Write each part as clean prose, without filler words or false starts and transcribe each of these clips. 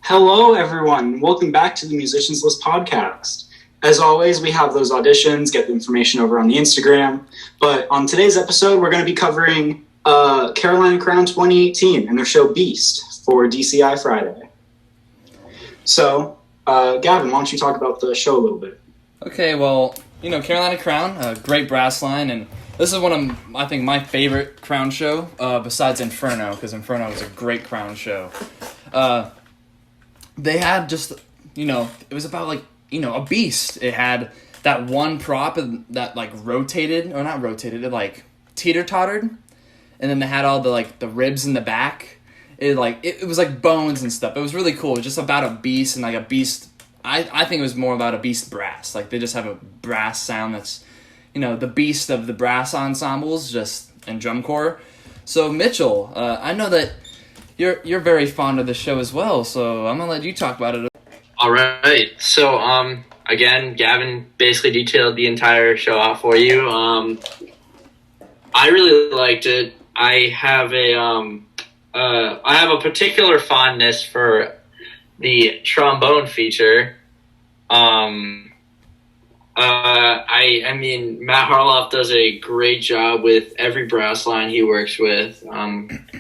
Hello, everyone. Welcome back to the Musicians List podcast. As always, we have those auditions, get the information over on the Instagram. But on today's episode, we're going to be covering Carolina Crown 2018 and their show Beast for DCI Friday. So, Gavin, why don't you talk about the show a little bit? Okay, well, Carolina Crown, a great brass line, and this is one of, I think, my favorite Crown show, besides Inferno, because Inferno is a great Crown show. They had just, it was about, a beast. It had that one prop that, rotated, or not rotated, it, teeter-tottered, and then they had all the ribs in the back. It was like bones and stuff. It was really cool. It was just about a beast, and, a beast, I think it was more about a beast brass. They just have a brass sound that's, the beast of the brass ensembles, just in drum corps. So, Mitchell, I know that you're very fond of the show as well, so I'm going to let you talk about it. All right. So, again, Gavin basically detailed the entire show out for you. I really liked it. I have a particular fondness for the trombone feature. I mean, Matt Harloff does a great job with every brass line he works with,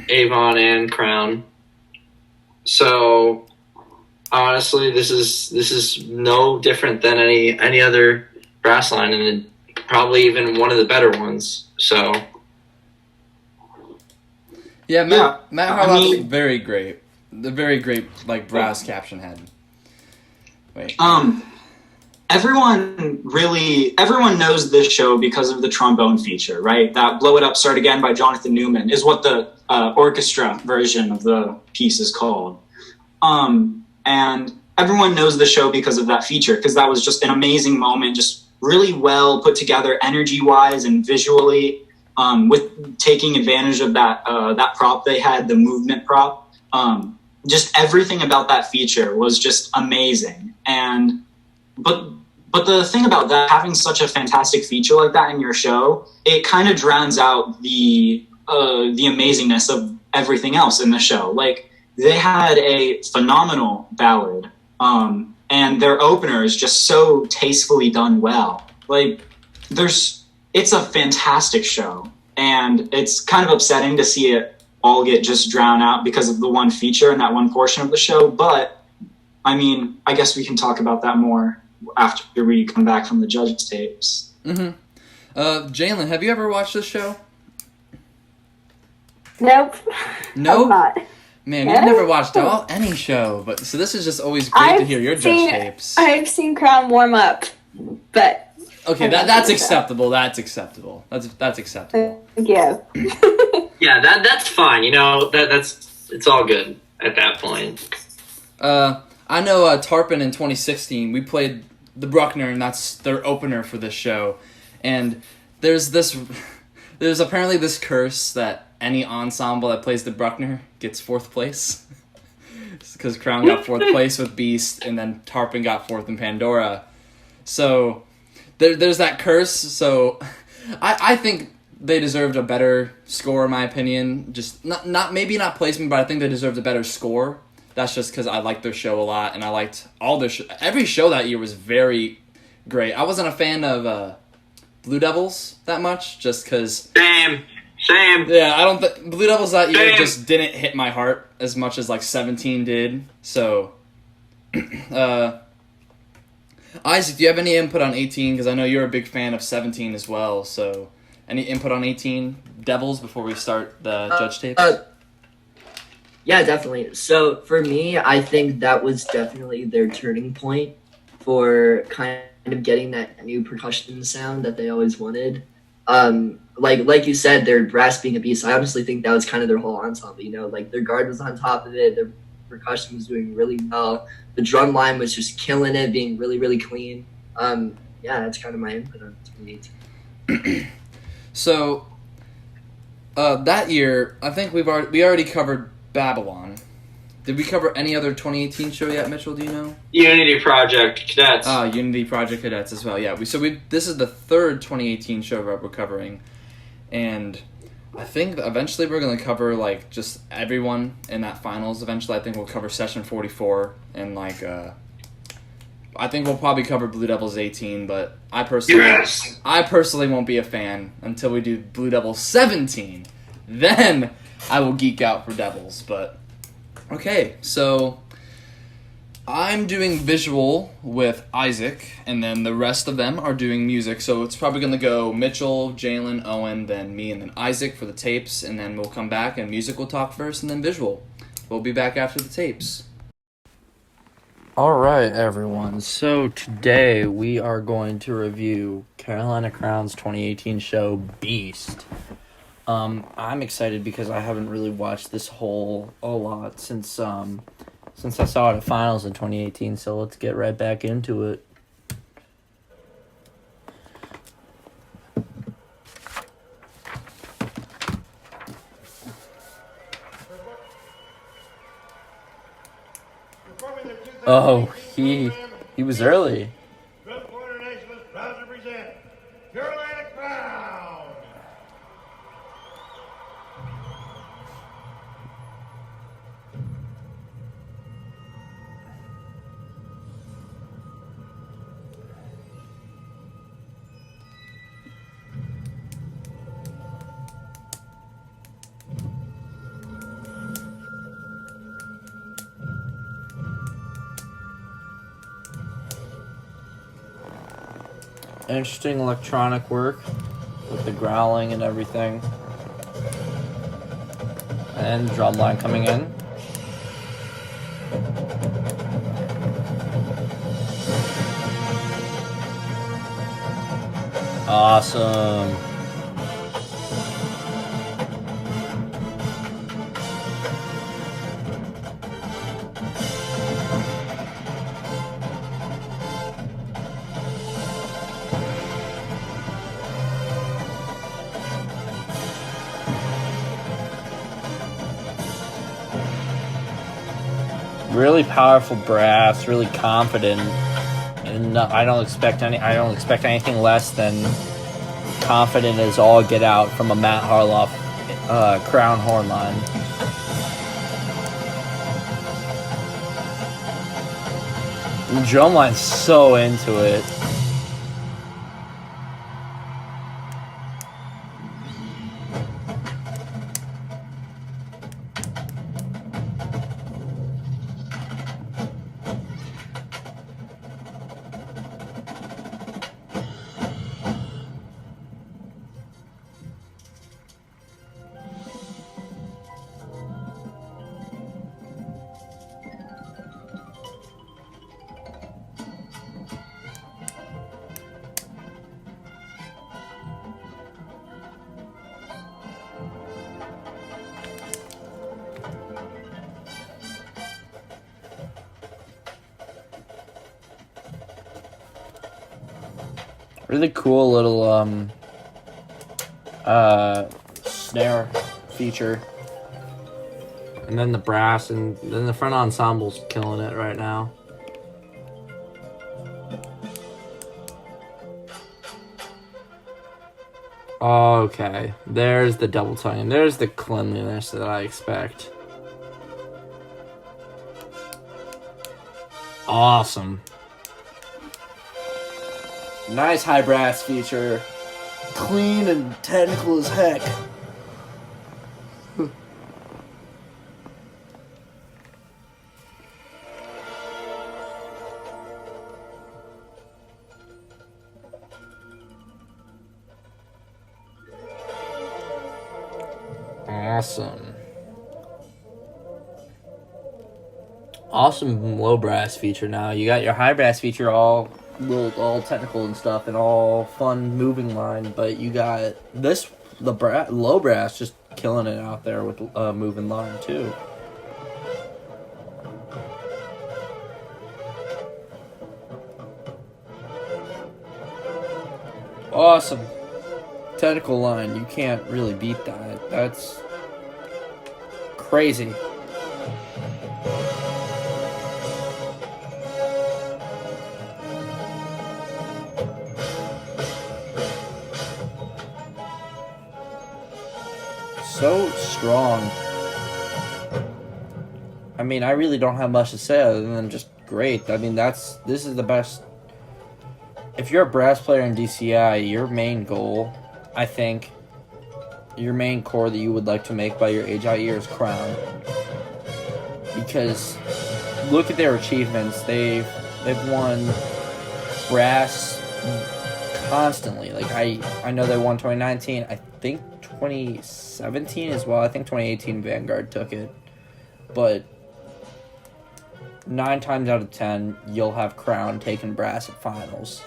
Avon and Crown. So, honestly, this is no different than any other brass line, and probably even one of the better ones. So, yeah, Matt Harloff is very great. The very great brass caption head. Wait. Everyone knows this show because of the trombone feature, right? That Blow It Up, Start Again by Jonathan Newman is what the orchestra version of the piece is called. And everyone knows the show because of that feature, because that was just an amazing moment, just really well put together energy-wise and visually, with taking advantage of that prop they had, the movement prop. Just everything about that feature was just amazing. But the thing about that, having such a fantastic feature like that in your show, it kind of drowns out the amazingness of everything else in the show. They had a phenomenal ballad, and their opener is just so tastefully done well. It's a fantastic show, and it's kind of upsetting to see it all get just drowned out because of the one feature and that one portion of the show. But, I mean, I guess we can talk about that more after we come back from the judges' tapes. Mm-hmm. Jaelyn, have you ever watched this show? Nope. Nope? I'm not. Man, you've never watched any show, but so this is just always great to hear your judge tapes. I've seen Crown warm up, but... Okay, that's acceptable. That's acceptable. That's acceptable. Thank you. Yeah, that's fine. It's all good at that point. I know Tarpon in 2016, we played the Bruckner, and that's their opener for this show. And there's apparently this curse that any ensemble that plays the Bruckner gets fourth place. Because Crown got fourth place with Beast, and then Tarpon got fourth in Pandora. So there's that curse. So I think they deserved a better score, in my opinion. Just maybe not placement, but I think they deserved a better score. That's just because I liked their show a lot, and I liked all their every show that year was very great. I wasn't a fan of Blue Devils that much, just because... Same. Yeah, I don't think... Blue Devils that year just didn't hit my heart as much as, 17 did. So, Isaac, do you have any input on 18? Because I know you're a big fan of 17 as well, so... Any input on 18 Devils before we start the judge tapes? Yeah, definitely. So for me, I think that was definitely their turning point for kind of getting that new percussion sound that they always wanted. Like you said, their brass being a beast, I honestly think that was kind of their whole ensemble, their guard was on top of it, their percussion was doing really well, the drum line was just killing it, being really, really clean. Yeah, that's kind of my input on 2018. So, that year, I think we already covered Babylon. Did we cover any other 2018 show yet, Mitchell? Do you know? Unity Project Cadets. Unity Project Cadets as well. Yeah. This is the third 2018 show that we're covering, and I think eventually we're going to cover, like, just everyone in that finals. Eventually, I think we'll cover Session 44 and, like, I think we'll probably cover Blue Devils 18, but I personally won't be a fan until we do Blue Devils 17. Then I will geek out for Devils, but okay, so I'm doing visual with Isaac, and then the rest of them are doing music, so it's probably going to go Mitchell, Jaelyn, Owen, then me, and then Isaac for the tapes, and then we'll come back, and music will talk first, and then visual. We'll be back after the tapes. Alright, everyone, so today we are going to review Carolina Crown's 2018 show, Beast. I'm excited because I haven't really watched this a lot since I saw it at finals in 2018, so let's get right back into it. Oh, he was early. Good Corner Nation is proud to present Carolina Crown. Interesting electronic work with the growling and everything. And drum line coming in. Awesome. Really powerful brass, really confident, and I don't expect anything less than confident as all get out from a Matt Harloff Crown horn line. The drum line's so into it. Really cool little snare feature. And then the brass, and then the front ensemble's killing it right now. Okay, there's the double tongue, and there's the cleanliness that I expect. Awesome. Nice high brass feature. Clean and technical as heck. Awesome. Awesome low brass feature now. You got your high brass feature all technical and stuff and all fun moving line, but you got this low brass just killing it out there with moving line too. Awesome technical line. You can't really beat that. That's crazy. so strong. I mean, I really don't have much to say other than just great. I mean, this is the best. If you're a brass player in DCI, your main goal, I think, your main core that you would like to make by your age out year is crown. Because look at their achievements. They've won brass constantly. Like I know they won 2019. I think 2017 as well. I think 2018 Vanguard took it. But 9 times out of 10, you'll have crown taking brass at finals.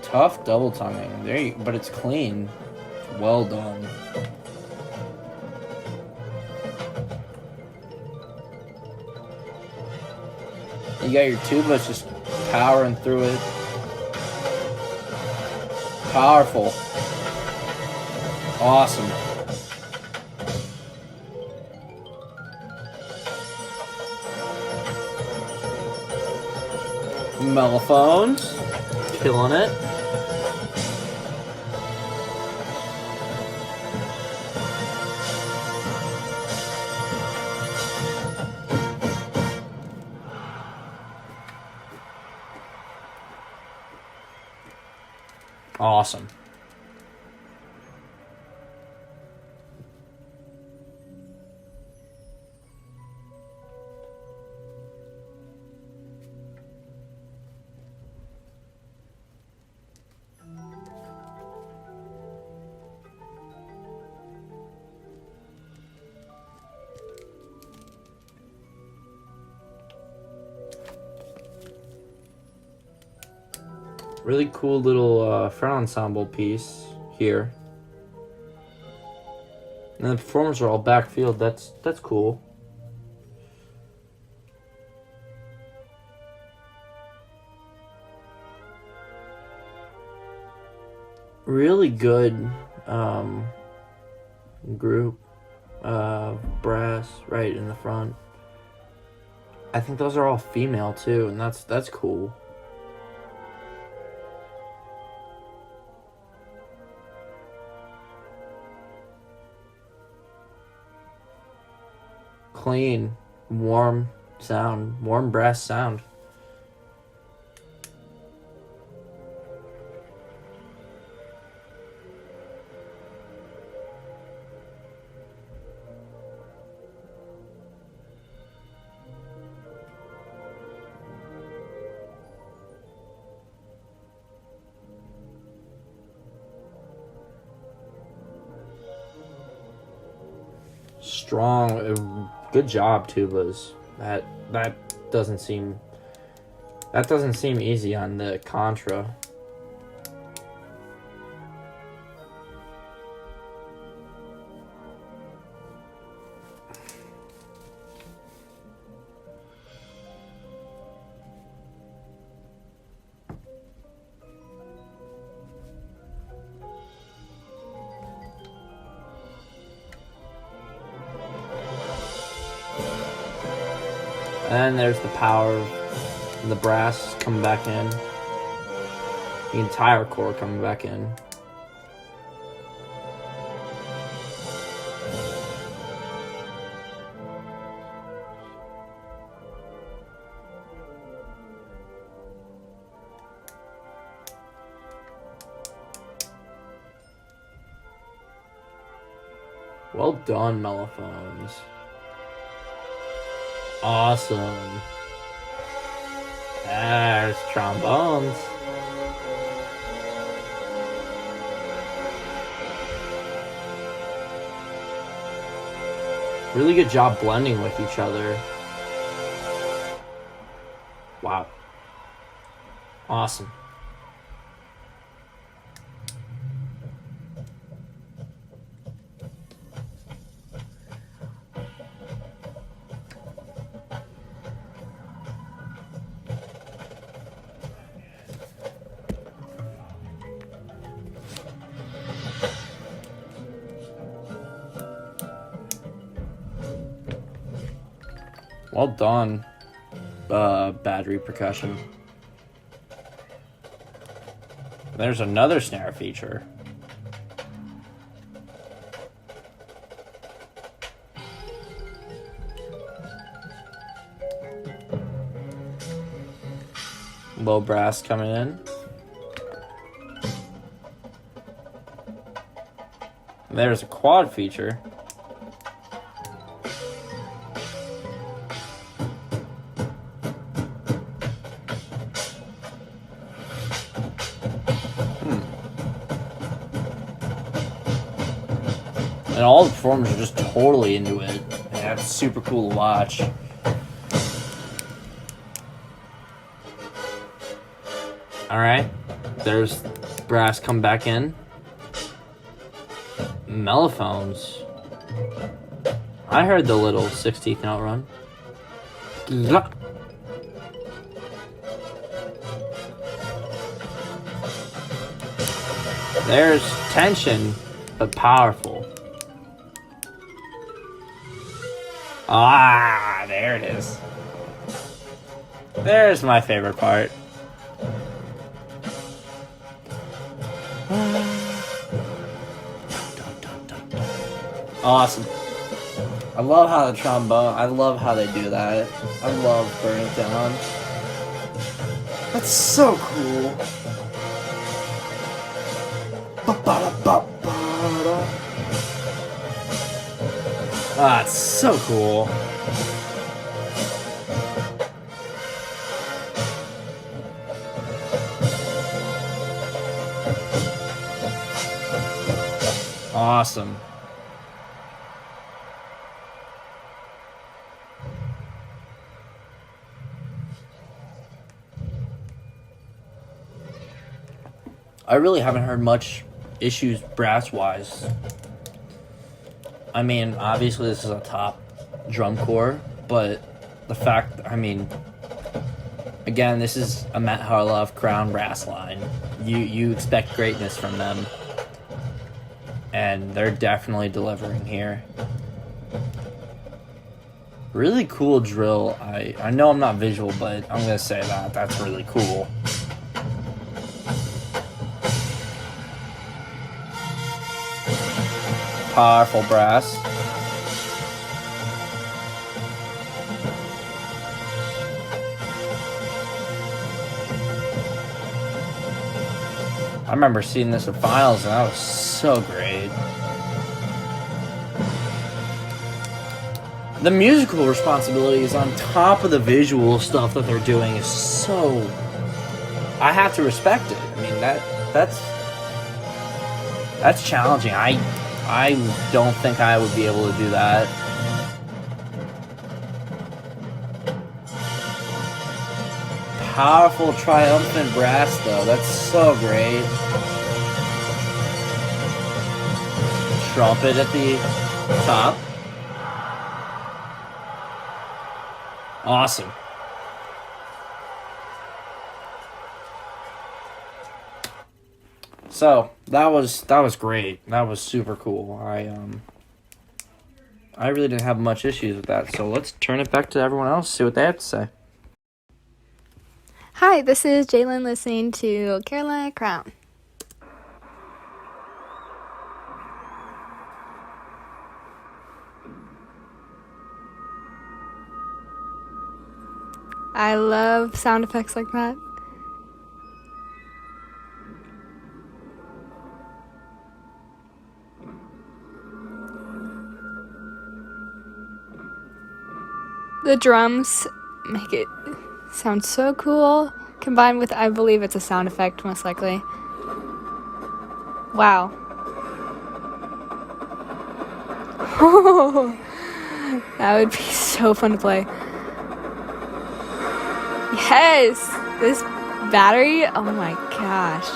Tough double tonguing. But it's clean. Well done. You got your tubas just powering through it. Powerful. Awesome. Mellophones. Killing it. Awesome. Really cool little front ensemble piece here. And the performers are all backfield. That's cool. Really good group brass right in the front. I think those are all female too, and that's cool. Clean, warm sound, warm brass sound. Strong, good job, tubas. That doesn't seem easy on the contra. And there's the power of the brass coming back in. The entire core coming back in. Well done, mellophones. Awesome. There's trombones. Really good job blending with each other. Wow. Awesome. Well done, battery percussion. There's another snare feature. Low brass coming in. There's a quad feature. And all the performers are just totally into it. Yeah, it's super cool to watch. Alright. There's brass come back in. Mellophones. I heard the little 16th note run. There's tension, but powerful. Ah, there it is. There's my favorite part. Awesome. I love how the trombone, I love how they do that. I love Burn It Down. That's so cool. Ah, it's so cool. Awesome. I really haven't heard much issues brass-wise. I mean, obviously this is a top drum corps, but the fact, I mean, again, this is a Matt Harloff Crown brass line. You expect greatness from them, and they're definitely delivering here. Really cool drill. I know I'm not visual, but I'm gonna say that's really cool. Powerful brass. I remember seeing this at finals, and that was so great. The musical responsibilities on top of the visual stuff that they're doing is so... I have to respect it. I mean, that's challenging. I don't think I would be able to do that. Powerful, triumphant brass, though. That's so great. Trumpet at the top. Awesome. So that was great. That was super cool. I really didn't have much issues with that. So let's turn it back to everyone else, see what they have to say. Hi, this is Jaelyn listening to Carolina Crown. I love sound effects like that. The drums make it sound so cool, combined with, I believe it's a sound effect, most likely. Wow. That would be so fun to play. Yes! This battery, oh my gosh.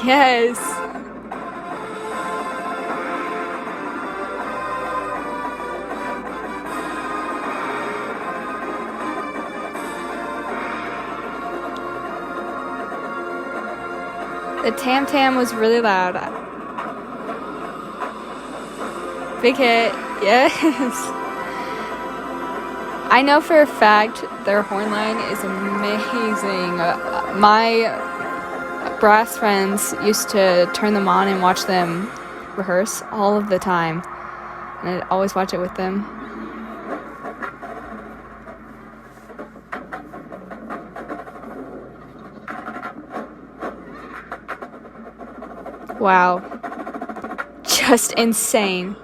Yes! The tam-tam was really loud. Big hit. Yes. I know for a fact their horn line is amazing. My brass friends used to turn them on and watch them rehearse all of the time. And I'd always watch it with them. Wow. Just insane.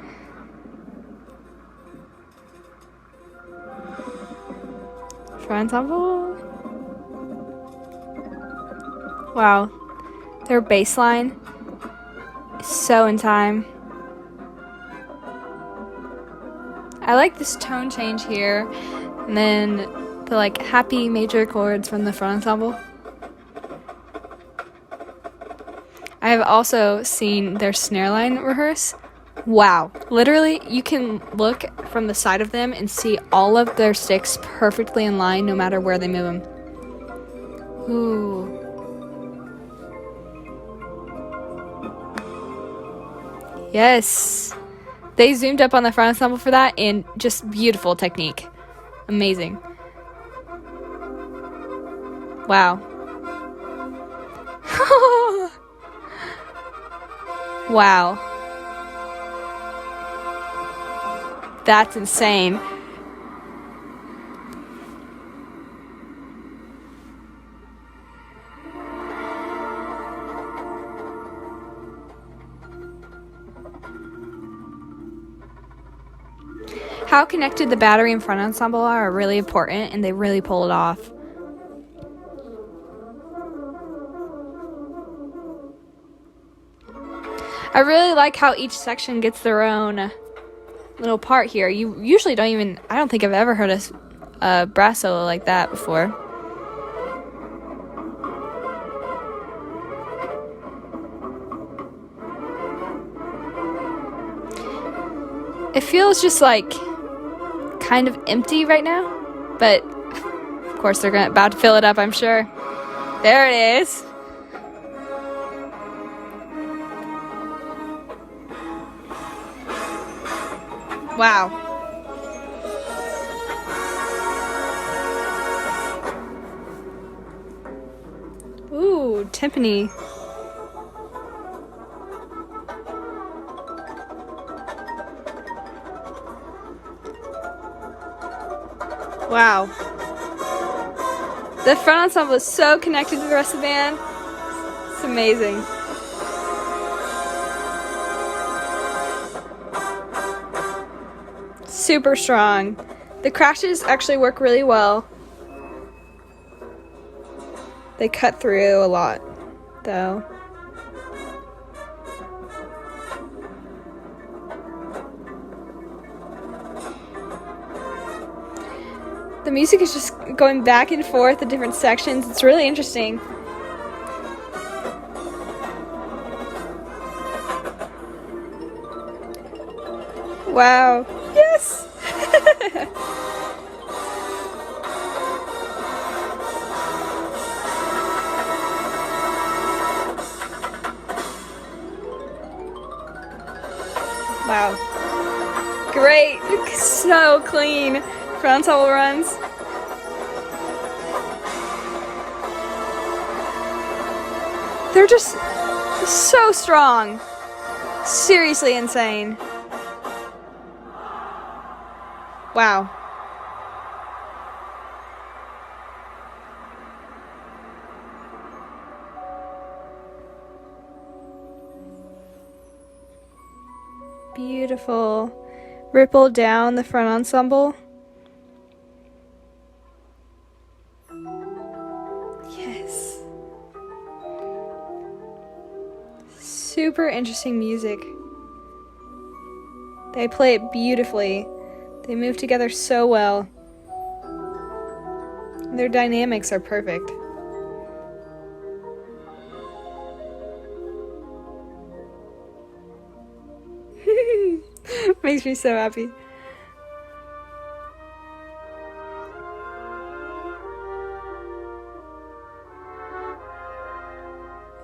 For ensemble. Wow. Their bass line is so in time. I like this tone change here. And then the like happy major chords from the front ensemble. I have also seen their snare line rehearse. Wow. Literally, you can look from the side of them and see all of their sticks perfectly in line no matter where they move them. Ooh. Yes. They zoomed up on the front ensemble for that, and just beautiful technique. Amazing. Wow. Wow. That's insane. How connected the battery and front ensemble are really important, and they really pull it off. I really like how each section gets their own little part here. You usually don't even, I don't think I've ever heard a brass solo like that before. It feels just like kind of empty right now, but of course they're about to fill it up, I'm sure. There it is. Wow. Ooh, timpani. Wow. The front ensemble is so connected to the rest of the band. It's amazing. Super strong. The crashes actually work really well. They cut through a lot, though. The music is just going back and forth, the different sections. It's really interesting. Wow. Yes! Wow. Great. So clean. Front ensemble runs. They're just so strong. Seriously insane. Wow. Beautiful. Ripple down the front ensemble. Yes. Super interesting music. They play it beautifully. They move together so well. Their dynamics are perfect. Makes me so happy.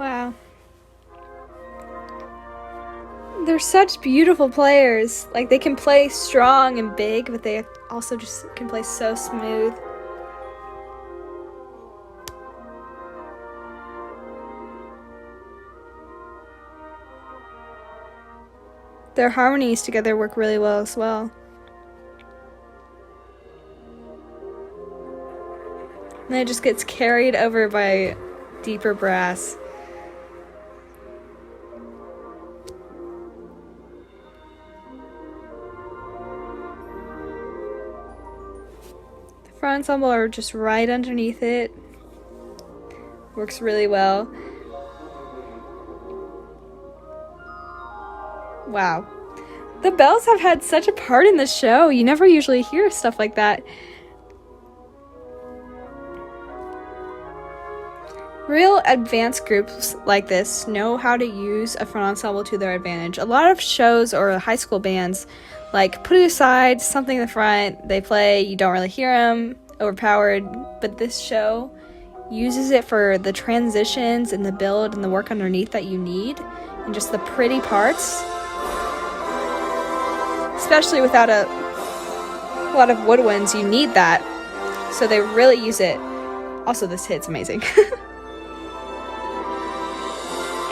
Wow. They're such beautiful players. Like, they can play strong and big, but they also just can play so smooth. Their harmonies together work really well as well. And it just gets carried over by deeper brass. The front ensemble are just right underneath it. Works really well. Wow. The bells have had such a part in this show. You never usually hear stuff like that. Real advanced groups like this know how to use a front ensemble to their advantage. A lot of shows or high school bands, like, put it aside, something in the front, they play, you don't really hear them, overpowered, but this show uses it for the transitions and the build and the work underneath that you need, and just the pretty parts. Especially without a lot of woodwinds, you need that. So they really use it. Also, this hit's amazing.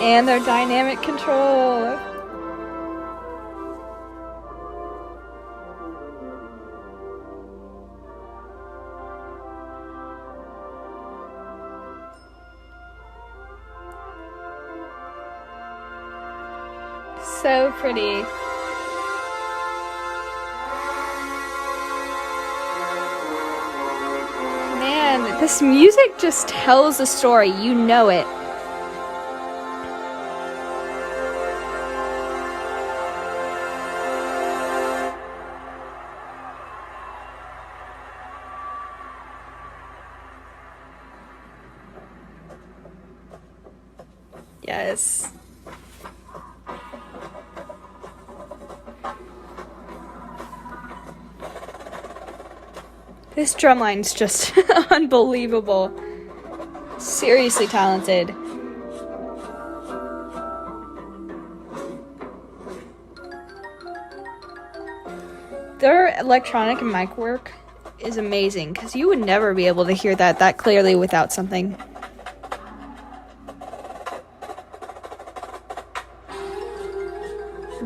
And their dynamic control. So pretty. Man, this music just tells a story. You know it. Yes. This drumline's just unbelievable. Seriously talented. Their electronic and mic work is amazing, because you would never be able to hear that clearly without something.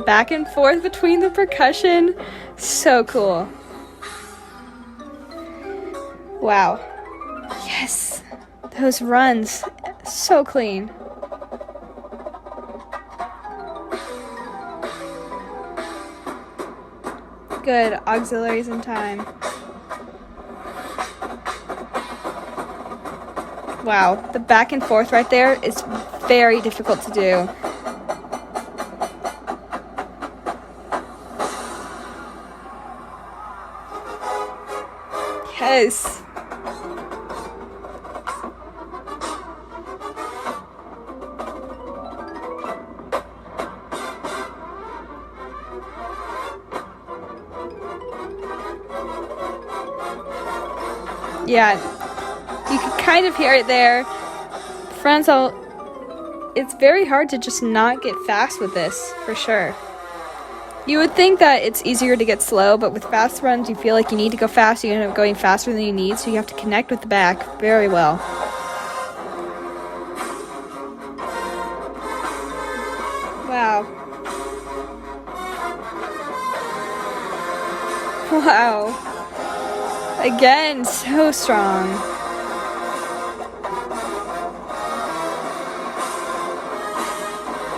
Back and forth between the percussion. So cool. Wow. Yes. Those runs. So clean. Good. Auxiliaries in time. Wow. The back and forth right there is very difficult to do. Yes. Yeah, you can kind of hear it there. Friends, it's very hard to just not get fast with this, for sure. You would think that it's easier to get slow, but with fast runs, you feel like you need to go fast, you end up going faster than you need, so you have to connect with the back very well. Wow. Wow. Again, so strong.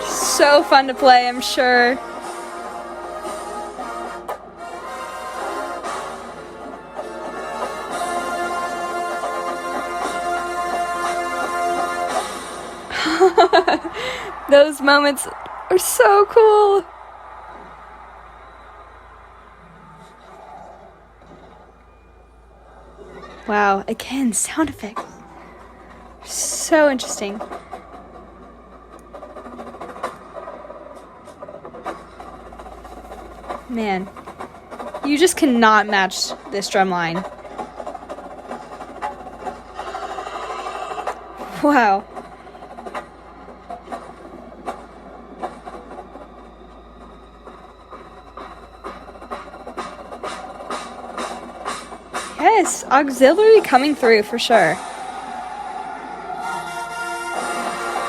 So fun to play, I'm sure. Those moments are so cool. Wow, again, sound effects. So interesting. Man, you just cannot match this drum line. Wow. Yes, auxiliary coming through for sure.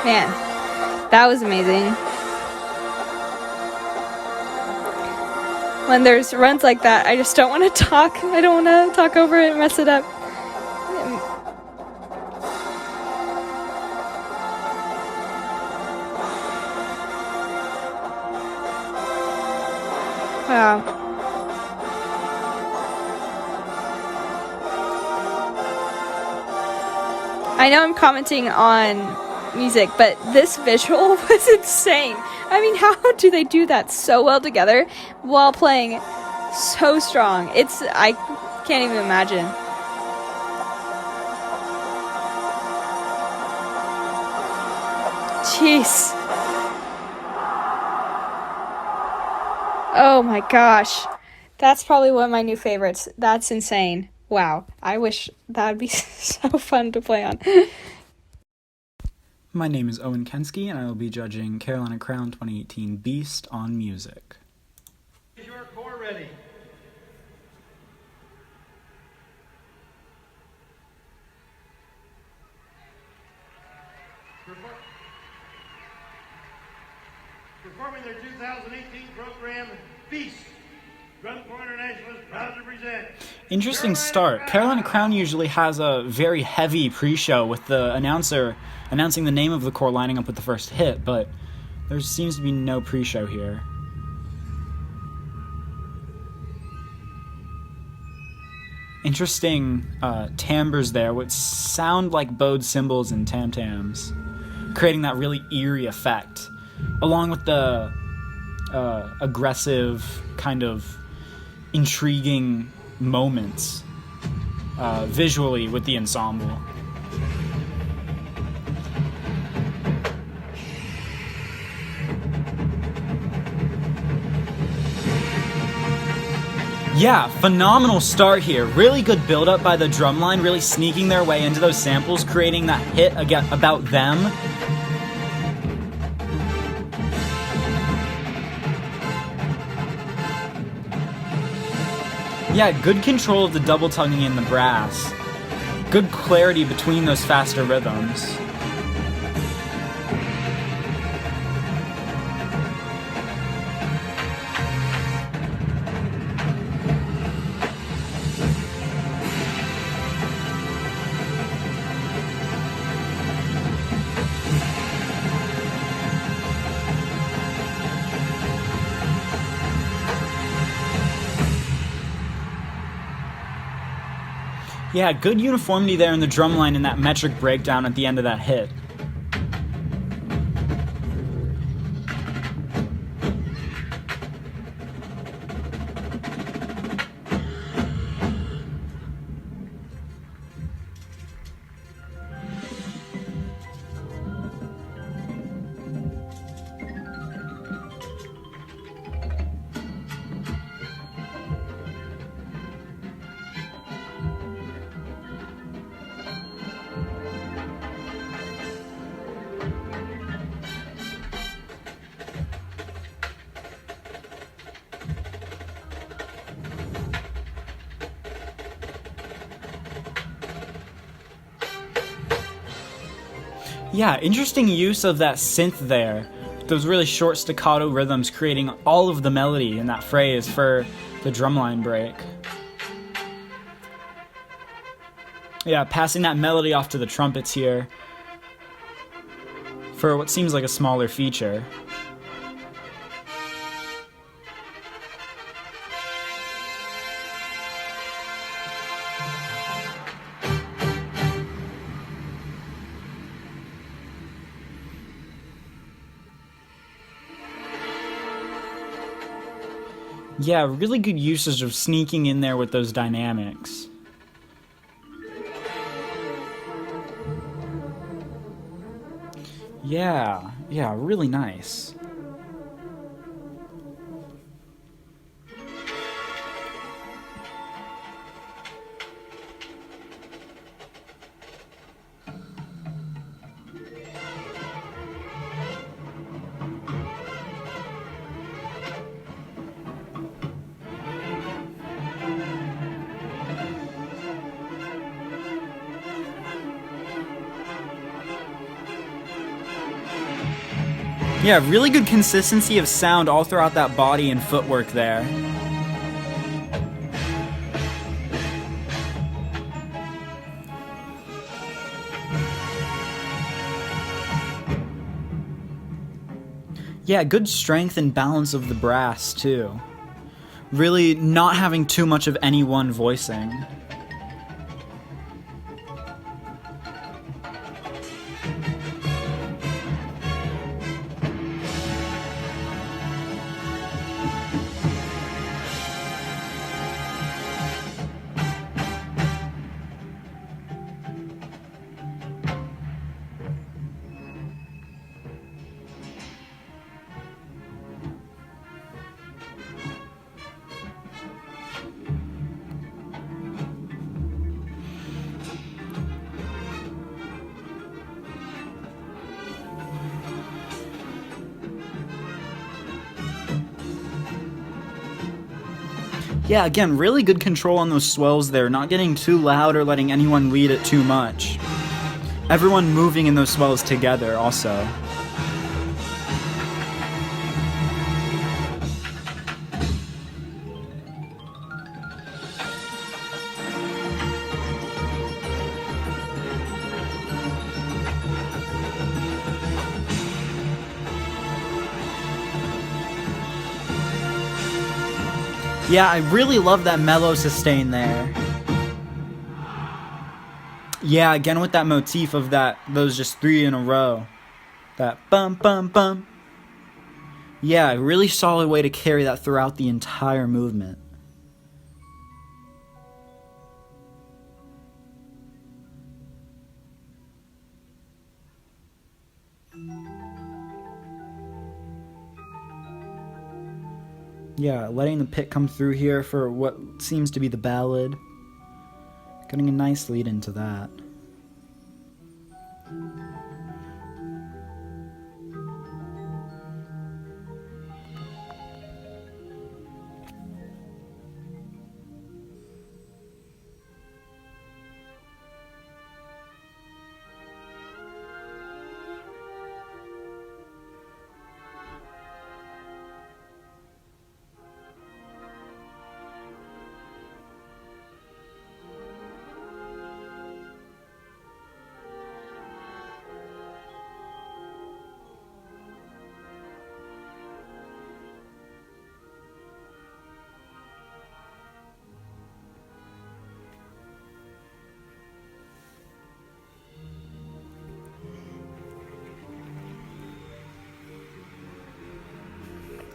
Man, that was amazing. When there's runs like that, I just don't want to talk. I don't want to talk over it and mess it up. Wow. I know I'm commenting on music, but this visual was insane. I mean, how do they do that so well together while playing so strong? I can't even imagine. Jeez. Oh my gosh. That's probably one of my new favorites. That's insane. Wow. I wish that would be so fun to play on. My name is Owen Kensky, and I will be judging Carolina Crown 2018 Beast on music. Is your corps ready? Performing their 2018 program, Beast. Drum Corps International is proud to present. Interesting start. Carolina Crown usually has a very heavy pre-show with the announcer announcing the name of the corps lining up with the first hit, but there seems to be no pre-show here. Interesting timbres there, which sound like bowed cymbals and tam-tams, creating that really eerie effect, along with the aggressive, kind of intriguing moments visually with the ensemble. Yeah, phenomenal start here. Really good build-up by the drumline, really sneaking their way into those samples, creating that hit about them. Yeah, good control of the double tonguing in the brass. Good clarity between those faster rhythms. Yeah, good uniformity there in the drumline and that metric breakdown at the end of that hit. Yeah, interesting use of that synth there. Those really short staccato rhythms creating all of the melody in that phrase for the drumline break. Yeah, passing that melody off to the trumpets here for what seems like a smaller feature. Yeah, really good usage of sneaking in there with those dynamics. Yeah, really nice. Yeah, really good consistency of sound all throughout that body and footwork there. Yeah, good strength and balance of the brass, too. Really not having too much of any one voicing. Yeah, again, really good control on those swells there, not getting too loud or letting anyone lead it too much. Everyone moving in those swells together also. Yeah, I really love that mellow sustain there. Yeah, again with that motif of those just 3 in a row. That bum bum bum. Yeah, a really solid way to carry that throughout the entire movement. Yeah, letting the pit come through here for what seems to be the ballad. Getting a nice lead into that.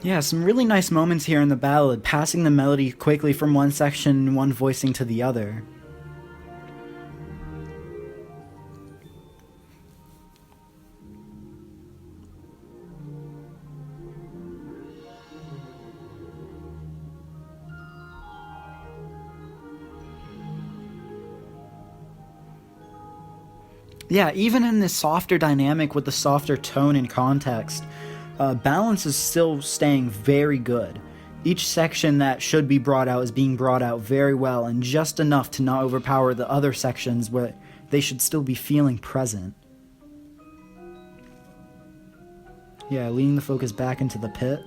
Yeah, some really nice moments here in the ballad, passing the melody quickly from one section, one voicing to the other. Yeah, even in this softer dynamic with the softer tone and context, balance is still staying very good. Each section that should be brought out is being brought out very well, and just enough to not overpower the other sections where they should still be feeling present. Yeah, leading the focus back into the pit.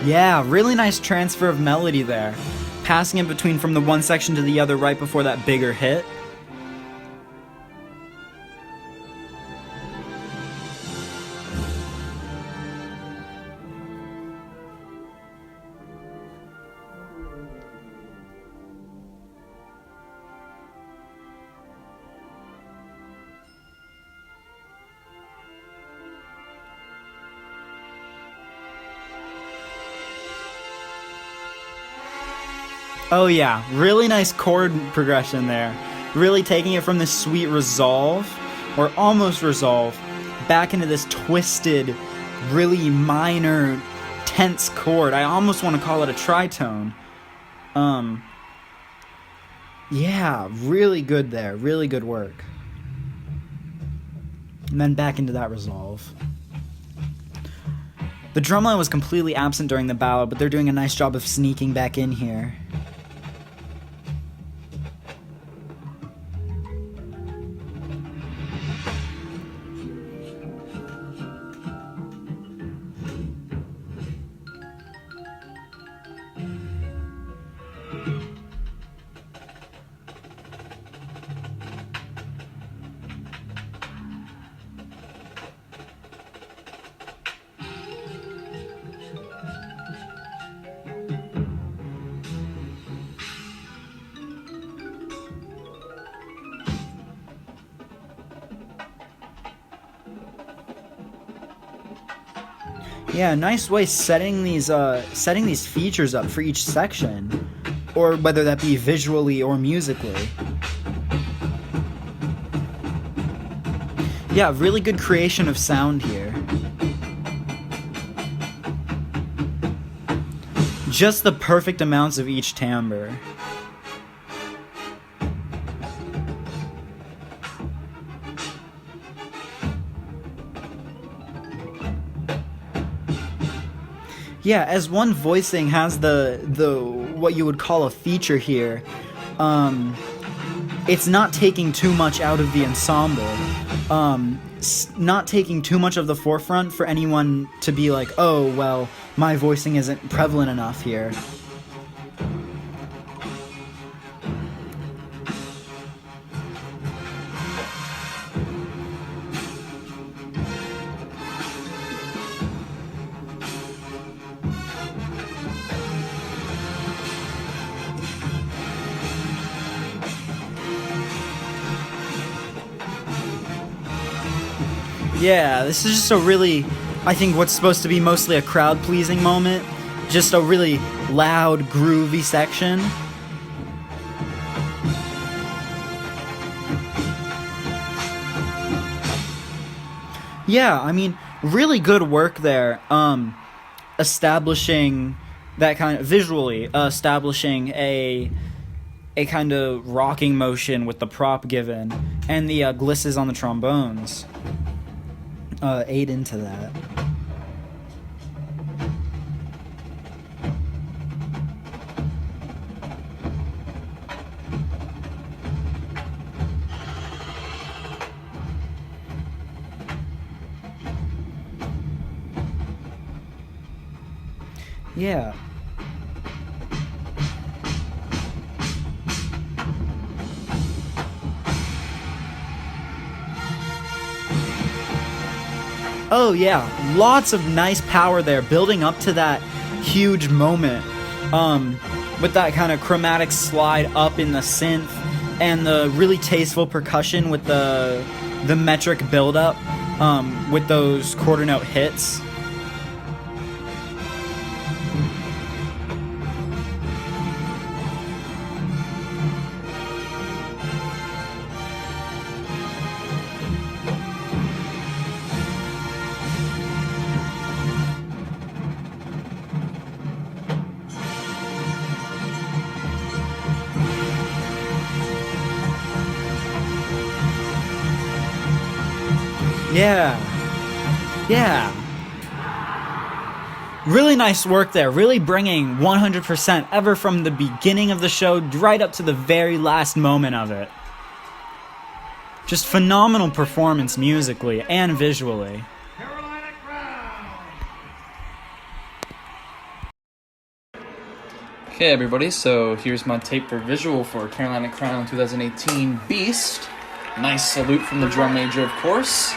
Yeah, really nice transfer of melody there. Passing in between from the one section to the other right before that bigger hit. Oh yeah, really nice chord progression there. Really taking it from this sweet resolve, or almost resolve, back into this twisted, really minor, tense chord. I almost want to call it a tritone. Yeah, really good there. Really good work. And then back into that resolve. The drumline was completely absent during the ballad, but they're doing a nice job of sneaking back in here. Yeah, nice way setting these features up for each section, or whether that be visually or musically. Yeah, really good creation of sound here. Just the perfect amounts of each timbre. Yeah, as one voicing has the what you would call a feature here, it's not taking too much out of the ensemble, not taking too much of the forefront for anyone to be like, oh, well, my voicing isn't prevalent enough here. Yeah, this is just a really, I think what's supposed to be mostly a crowd-pleasing moment. Just a really loud, groovy section. Yeah, I mean, really good work there. Establishing that kind of, visually, establishing a kind of rocking motion with the prop given, and the glisses on the trombones. Aid into that. Yeah. Oh yeah, lots of nice power there, building up to that huge moment, with that kind of chromatic slide up in the synth, and the really tasteful percussion with the metric build-up, with those quarter note hits. Yeah. Really nice work there. Really bringing 100% ever from the beginning of the show right up to the very last moment of it. Just phenomenal performance musically and visually. Okay, everybody, so here's my tape for visual for Carolina Crown 2018 Beast. Nice salute from the drum major, of course.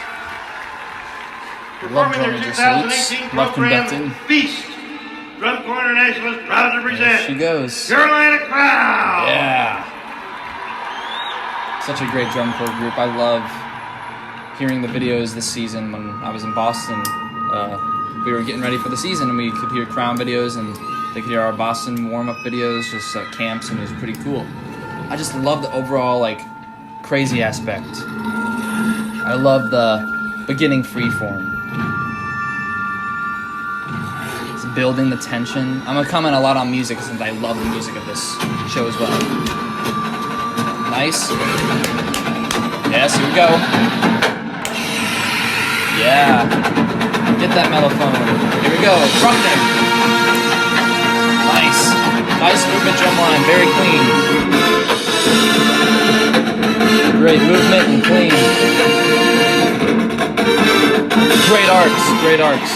Love drum major salutes. Love conducting. Beast. Drum Corps International is proud to present. There she goes. Carolina Crown. Yeah. Such a great drum corps group. I love hearing the videos this season. When I was in Boston, we were getting ready for the season, and we could hear Crown videos, and they could hear our Boston warm-up videos, just at camps, and it was pretty cool. I just love the overall, like, crazy aspect. I love the beginning freeform. It's building the tension. I'm gonna comment a lot on music since I love the music of this show as well. Nice. Yes, here we go. Yeah. Get that mellophone. Here we go. Bruckner. Nice. Nice movement drum line. Very clean. Great movement and clean. Great arcs. Great arcs.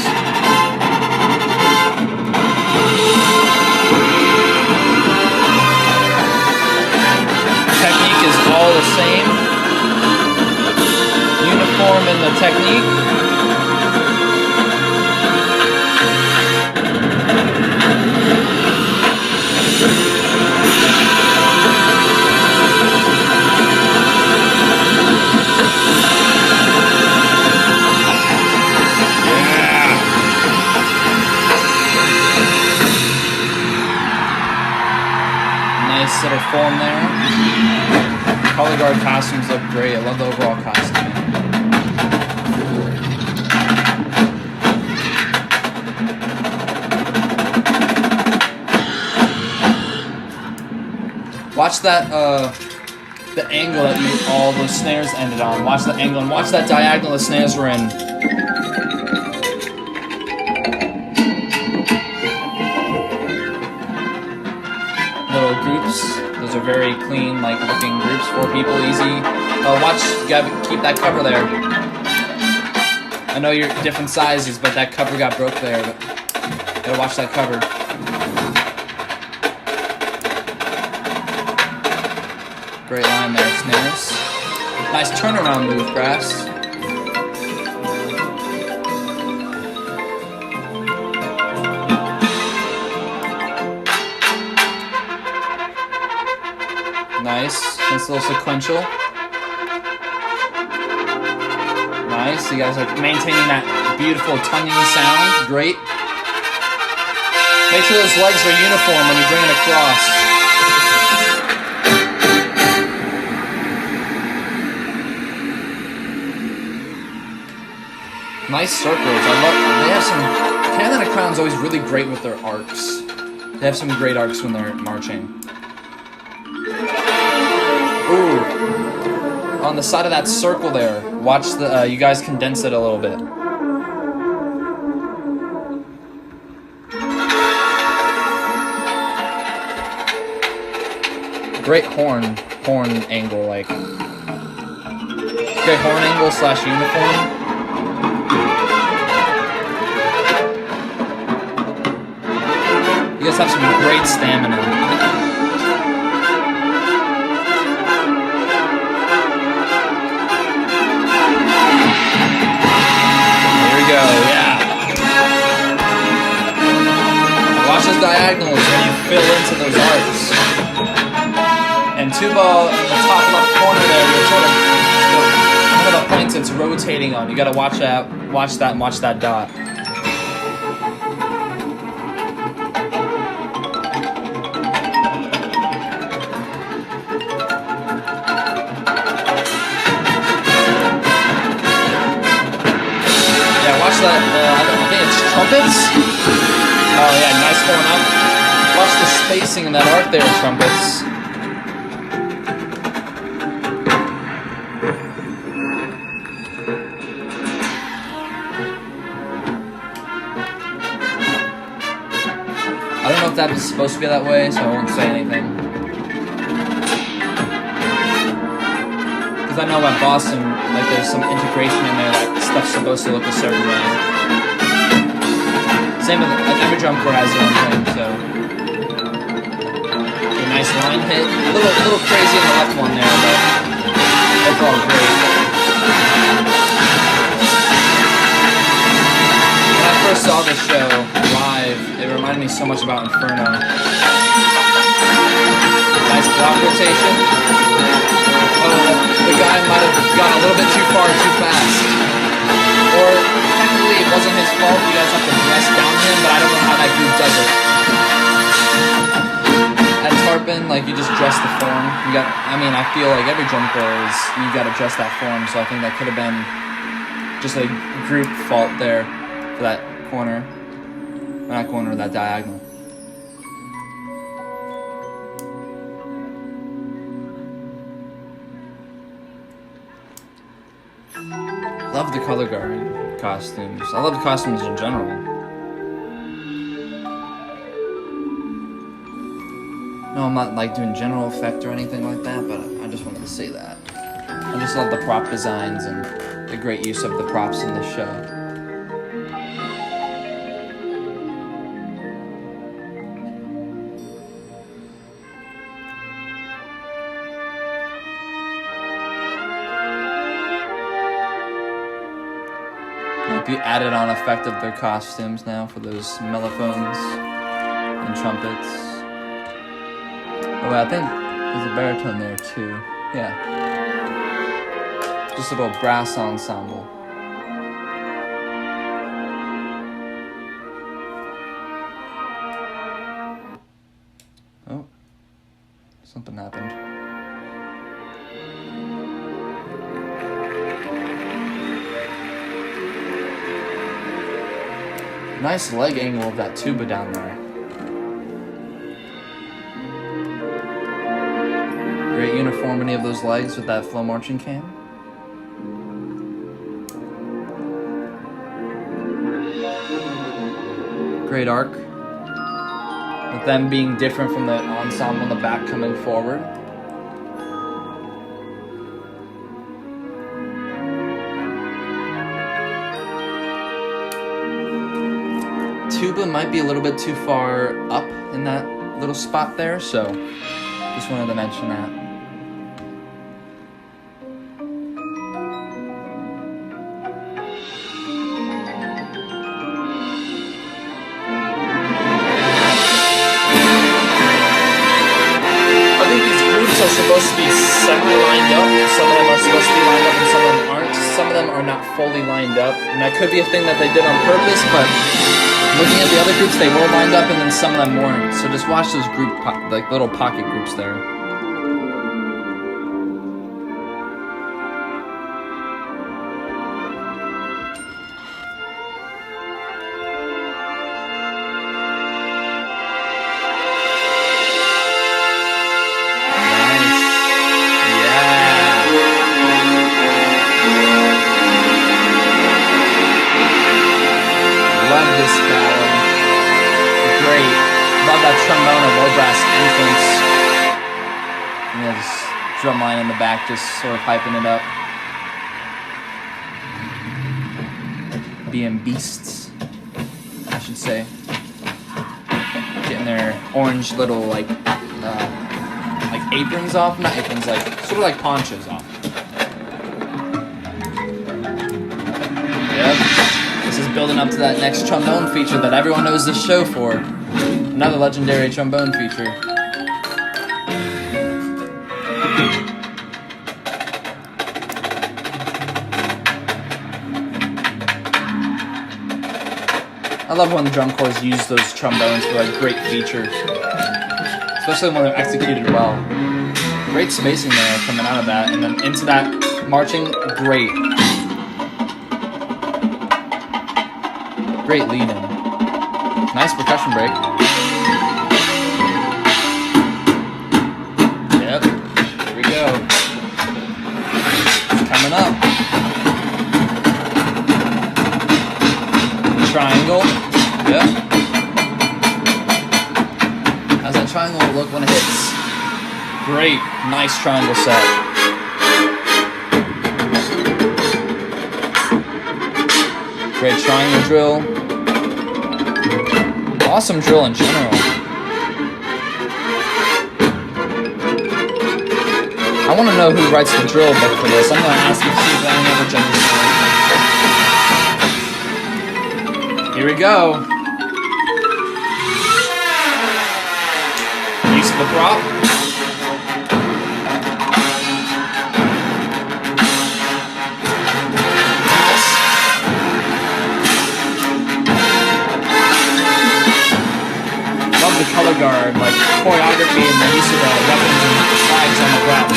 Technique is all the same. Uniform in the technique. Nice little form there. Color guard costumes look great. I love the overall costume. Watch that, the angle that all those snares ended on. Watch the angle and watch that diagonal the snares were in. Little groups. Those are very clean, like looking groups. 4 people, easy. Watch, Gavin, keep that cover there. I know you're different sizes, but that cover got broke there. But gotta watch that cover. Great line there, snares. Nice turnaround move, Brass. Nice. Nice little sequential. Nice. You guys are maintaining that beautiful tonguing sound. Great. Make sure those legs are uniform when you bring it across. Nice circles. I love. They have some. Carolina Crown's always really great with their arcs. They have some great arcs when they're marching. Ooh. On the side of that circle there, watch the. You guys condense it a little bit. Great horn angle, like. Great horn angle / uniform. You guys have some great stamina. Here we go, yeah. Watch those diagonals when you fill into those arcs. And tuba in the top left corner there, you're sort of one of the points it's rotating on. You gotta watch that and watch that dot. That, I think it's trumpets. Oh yeah, nice going up. Watch the spacing in that arc there, trumpets. I don't know if that was supposed to be that way, so I won't say anything. I know about Boston, like there's some integration in there, like stuff's supposed to look a certain way. Same with like, every drum corps has their own thing, so. A nice line hit. A little crazy in the left one there, but overall great. When I first saw this show live, it reminded me so much about Inferno. Nice block rotation. Oh, the guy might have gone a little bit too far, too fast. Or, technically, it wasn't his fault. You guys have to dress down him, but I don't know how that group does it. At Tarpon, like, you just dress the form. I feel like every drum corps is, you gotta dress that form, so I think that could have been just a group fault there for that corner. Not corner, that diagonal. Love the color guard costumes. I love the costumes in general. No, I'm not like doing general effect or anything like that, but I just wanted to say that. I just love the prop designs and the great use of the props in this show. Like the added on effect of their costumes now for those mellophones and trumpets. Oh, I think there's a baritone there too. Yeah. Just a little brass ensemble. Oh. Something happened. Nice leg angle of that tuba down there. Great uniformity of those legs with that flow marching cam. Great arc. With them being different from the ensemble in the back coming forward. Tuba might be a little bit too far up in that little spot there, so just wanted to mention that. I think these groups are supposed to be semi-lined up. Some of them are supposed to be lined up and some of them aren't. Some of them are not fully lined up. And that could be a thing that they did on purpose, but looking at the other groups, they were lined up and then some of them weren't. So just watch those group, like little pocket groups there. Drum line in the back, just sort of hyping it up. Being beasts, I should say. Getting their orange little like aprons off, not aprons, like sort of like ponchos off. Yep. This is building up to that next trombone feature that everyone knows this show for. Another legendary trombone feature. I love when the drum corps use those trombones for like great features, especially when they're executed well. Great spacing there coming out of that, and then into that marching, great. Great lead in. Nice percussion break. Yep, here we go. It's coming up. Triangle. Yep. How's that triangle look when it hits? Great. Nice triangle set. Great triangle drill. Awesome drill in general. I want to know who writes the drill book for this. I'm going to ask you to see if anyone ever judges it. Here we go. Use of the prop. Love the color guard, like choreography and the use of the weapons and flags on the ground.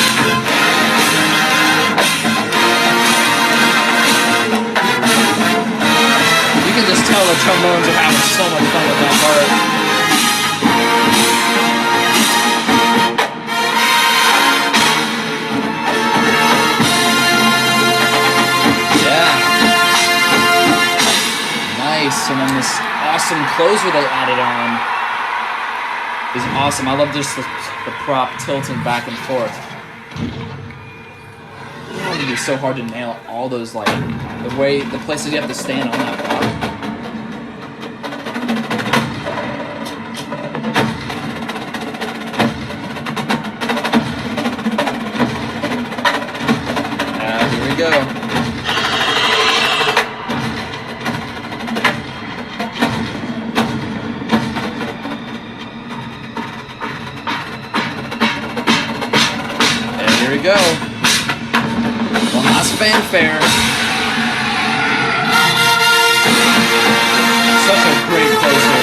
You can just tell the trombones are having so much fun with that part. Yeah. Nice. And then this awesome closer they added on is awesome. I love just the prop tilting back and forth. It is so hard to nail all those, like, the places you have to stand on that prop. Here we go. And here we go. One last fanfare. Such a great closer.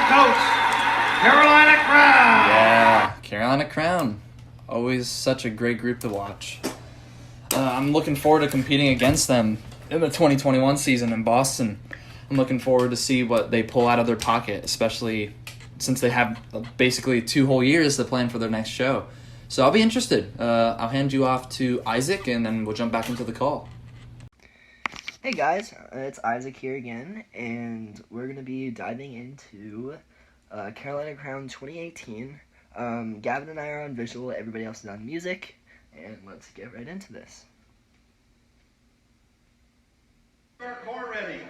Coast, Carolina Crown. Yeah, Carolina Crown. Always such a great group to watch. I'm looking forward to competing against them in the 2021 season in Boston. I'm looking forward to see what they pull out of their pocket, especially since they have basically 2 whole years to plan for their next show. So I'll be interested. I'll hand you off to Isaac, and then we'll jump back into the call. Hey guys, it's Isaac here again, and we're going to be diving into Carolina Crown 2018. Gavin and I are on visual, everybody else is on music, and let's get right into this. Core ready.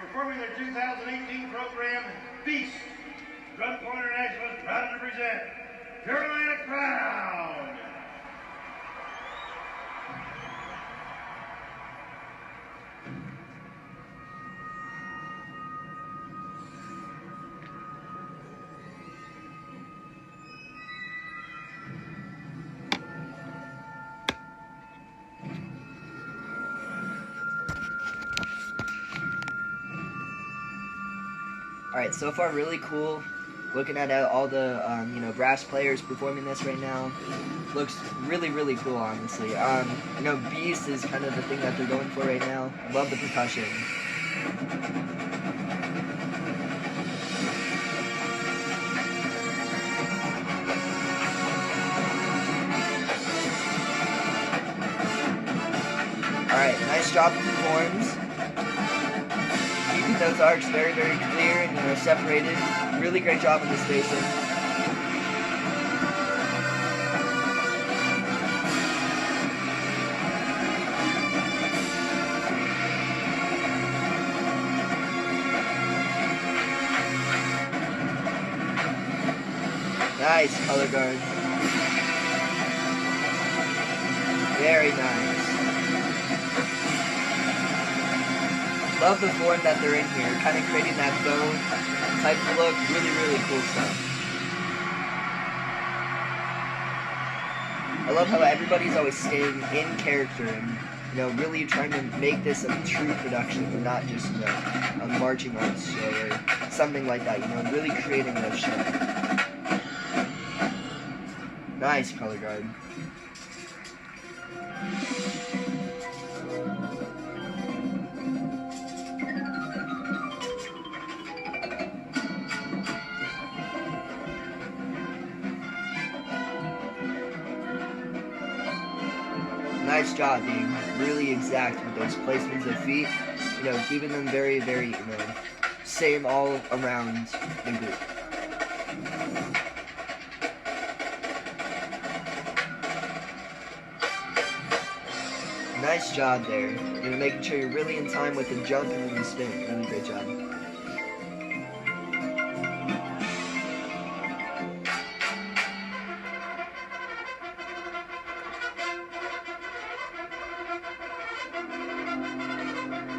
Performing their 2018 program, Beast. Drum Corps International is proud to present Carolina Crown. Alright, so far really cool. Looking at all the brass players performing this right now. Looks really, really cool, honestly. Beast is kind of the thing that they're going for right now. Love the percussion. Alright, nice job with the horns. Keeping those arcs very, very clear and separated. Really great job with the spacing. Nice color guard. Very nice. Love the form that they're in here, kind of creating that bow type of look. Really, really cool stuff. I love how everybody's always staying in character and, really trying to make this a true production and not just, a marching arts show or something like that, really creating that show. Nice color guard. Nice job being really exact with those placements of feet, keeping them very, very, same all around the group. Nice job there. Making sure you're really in time with the jump and the spin. Really great job.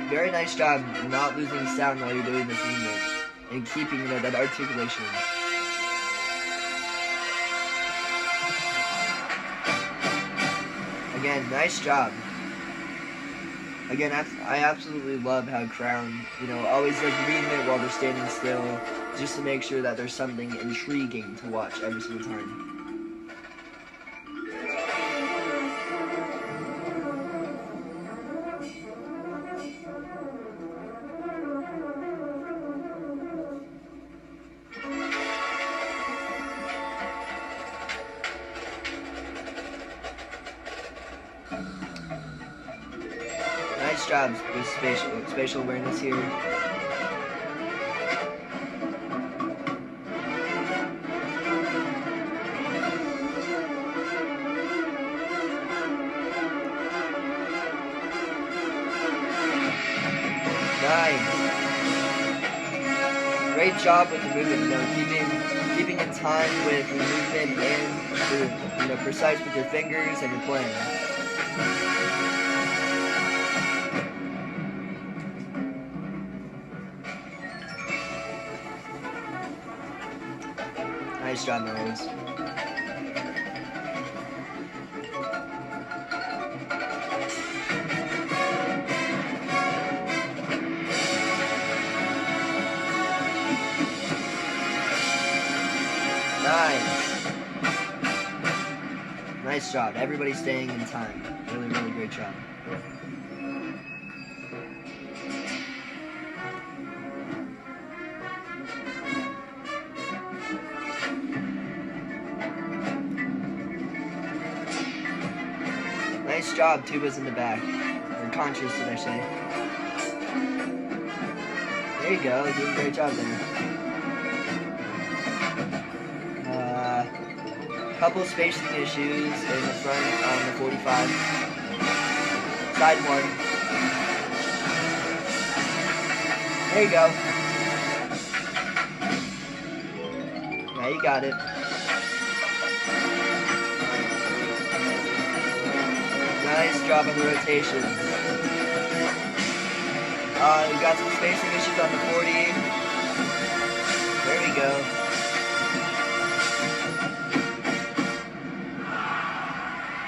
Very nice job not losing sound while you're doing this movement and keeping that articulation. Again, nice job. Again, I absolutely love how Crown, always does movement while they're standing still, just to make sure that there's something intriguing to watch every single time. Nice job with spatial awareness here. Nice. Great job with the movement, keeping in time with the movement and you're, precise with your fingers and your playing. Nice job, Maurice. job. Everybody staying in time. Really, really great job. Nice job, Tuba's in the back. Or Conscious, did I say? There you go, doing a great job there. Couple spacing issues in the front on the 45. Side one. There you go. Yeah, you got it. Nice job on the rotation. We got some spacing issues on the 40. There we go.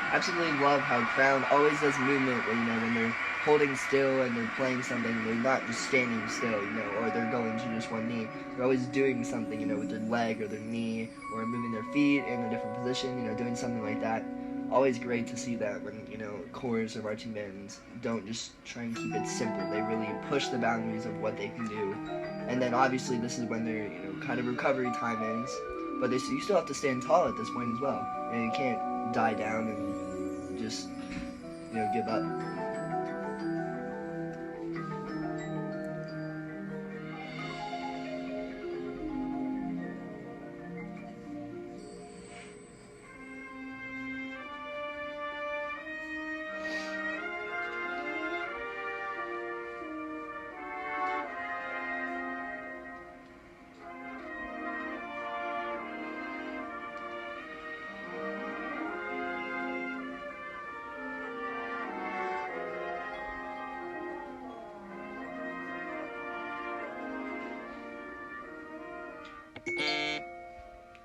Absolutely love how Crown always does movement when, when they're holding still and they're playing something, they're not just standing still, or they're going to just one knee. They're always doing something, with their leg or their knee, or moving their feet in a different position, doing something like that. Always great to see that when, chorus or marching bands don't just try and keep it simple. They really push the boundaries of what they can do. And then obviously this is when their, kind of recovery time ends. But you still have to stand tall at this point as well. You can't die down and just, give up.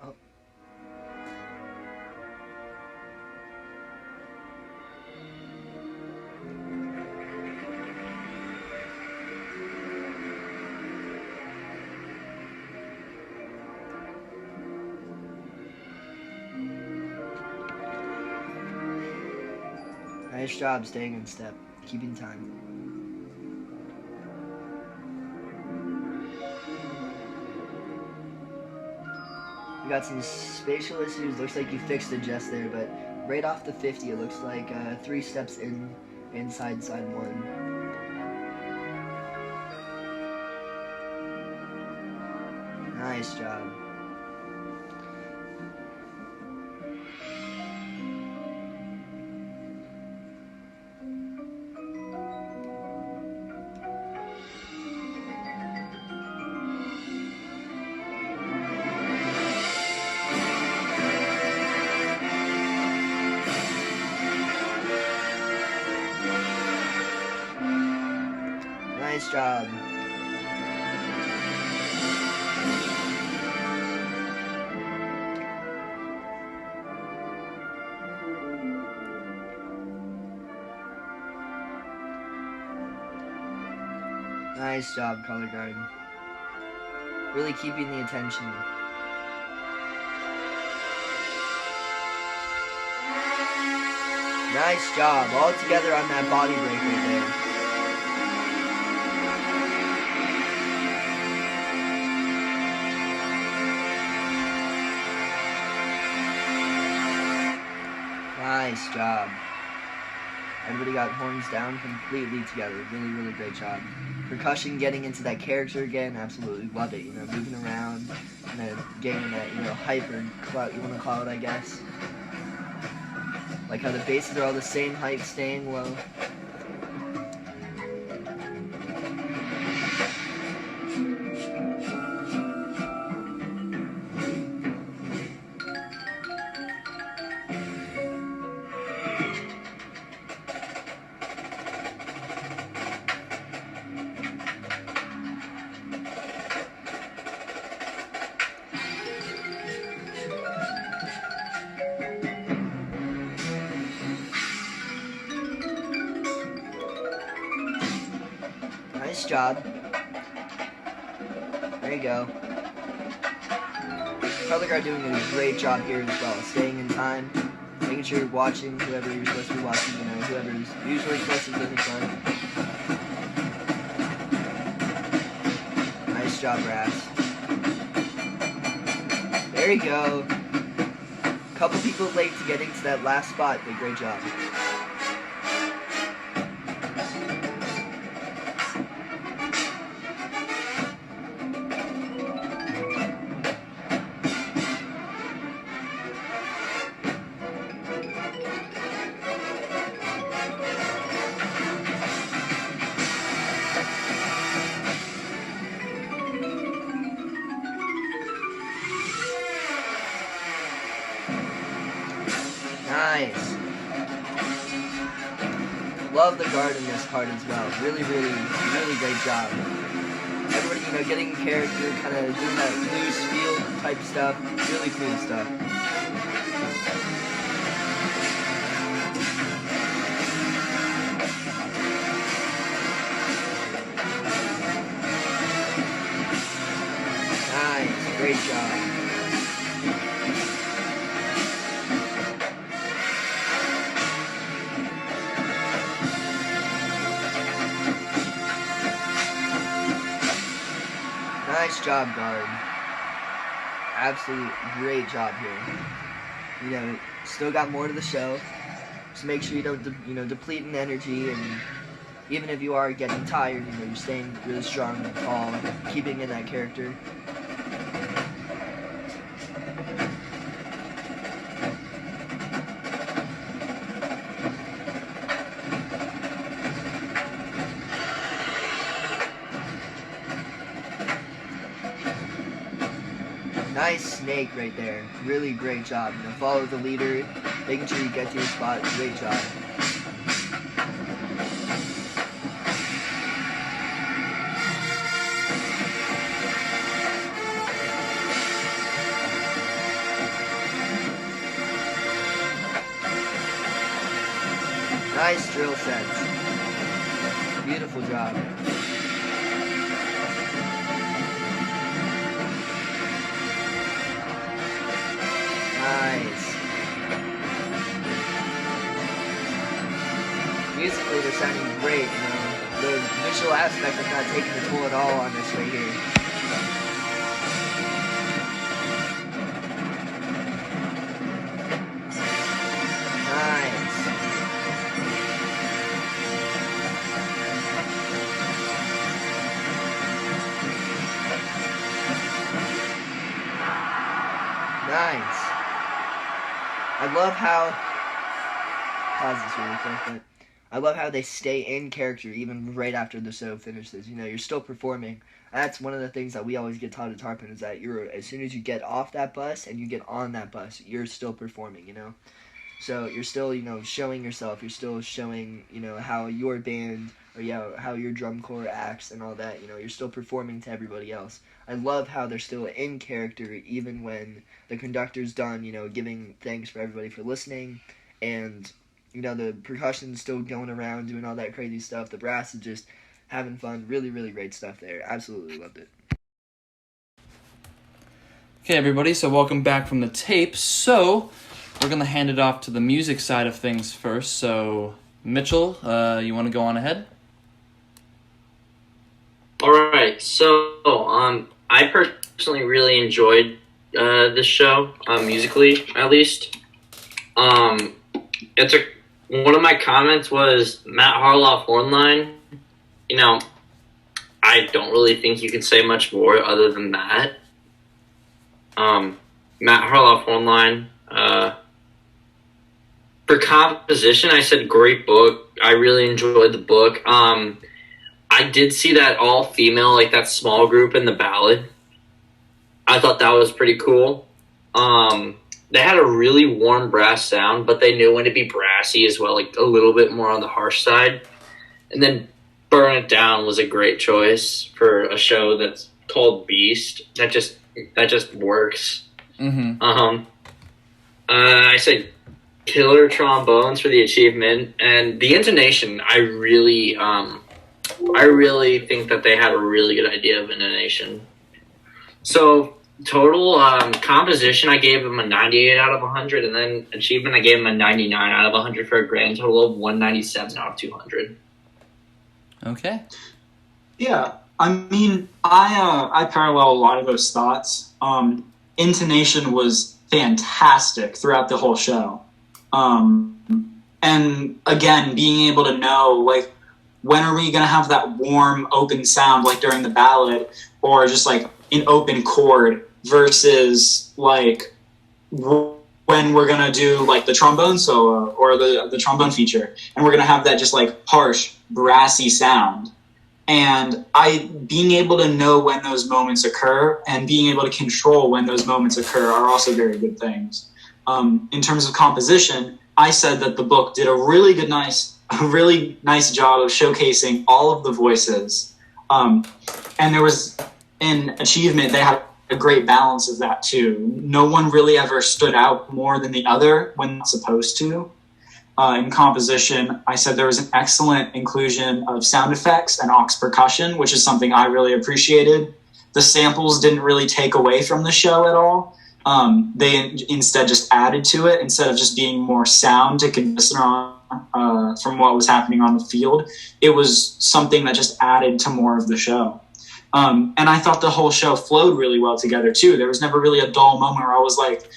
Oh. Nice job staying in step, keeping time. We got some spatial issues. Looks like you fixed the just there, but right off the 50, it looks like 3 steps inside side one. Nice job. Nice job. Nice job, color guard. Really keeping the attention. Nice job. All together on that body break right there. Nice job. Everybody got horns down completely together. Really, really great job. Percussion getting into that character again. Absolutely love it. Moving around and then getting that, hyper clout, you want to call it, I guess. Like how the basses are all the same height, staying low. Nice job. There you go. Color guard doing a great job here as well, staying in time, making sure you're watching whoever you're supposed to be watching, whoever's usually supposed to be in front. Nice job, Brass. There you go. Couple people late to getting to that last spot, but great job. Nice. Love the guard in this part as well. Really, really, really great job. Everybody, getting in character, kind of doing that loose feel type stuff. Really cool stuff. Nice. Great job. Nice job, guard. Absolute great job here. Still got more to the show. Just make sure you don't, deplete in energy, and even if you are getting tired, you're staying really strong and tall, keeping in that character. Nice snake right there. Really great job. Follow the leader, making sure you get to your spot. Great job. Nice drill sets. Beautiful job. Nice. Musically, they're sounding great. The visual aspect is not taking the toll at all on this right here. Nice. Nice. I love how, pause this really quick, but I love how they stay in character even right after the show finishes. You're still performing. That's one of the things that we always get taught at Tarpon, is that as soon as you get off that bus and you get on that bus, you're still performing, So you're still, showing yourself. You're still showing, how your band or how your drum corps acts and all that. You're still performing to everybody else. I love how they're still in character even when the conductor's done, giving thanks for everybody for listening, and the percussion's still going around doing all that crazy stuff. The brass is just having fun. Really, really great stuff there. Absolutely loved it. Okay, everybody, so welcome back from the tape. So we're going to hand it off to the music side of things first. So, Mitchell, you want to go on ahead? All right, so I personally really enjoyed this show, musically at least. One of my comments was Matt Harloff hornline. I don't really think you can say much more other than that. Matt Harloff hornline. For composition, I said great book. I really enjoyed the book. I did see that all-female, that small group in the ballad. I thought that was pretty cool. They had a really warm brass sound, but they knew when to be brassy as well, a little bit more on the harsh side. And then Burn It Down was a great choice for a show that's called Beast. That just works. Mm-hmm. I said killer trombones for the achievement, and the intonation. I really think that they had a really good idea of intonation. So Total composition, I gave him a 98 out of 100, and then achievement, I gave him a 99 out of 100 for a grand total of 197 out of 200. Okay. Yeah, I mean, I parallel a lot of those thoughts. Intonation was fantastic throughout the whole show. And again, being able to know, like, when are we going to have that warm, open sound, like during the ballad, or just like an open chord versus like when we're going to do like the trombone solo or the trombone feature, and we're going to have that just like harsh, brassy sound. And being able to know when those moments occur and being able to control when those moments occur are also very good things. In terms of composition, I said that the book did a really nice job of showcasing all of the voices. And there was an achievement, they had a great balance of that too. No one really ever stood out more than the other when not supposed to. In composition, I said there was an excellent inclusion of sound effects and aux percussion, which is something I really appreciated. The samples didn't really take away from the show at all. They instead just added to it instead of just being more sound to convince from what was happening on the field. It was something that just added to more of the show. And I thought the whole show flowed really well together too. There was never really a dull moment where I was like,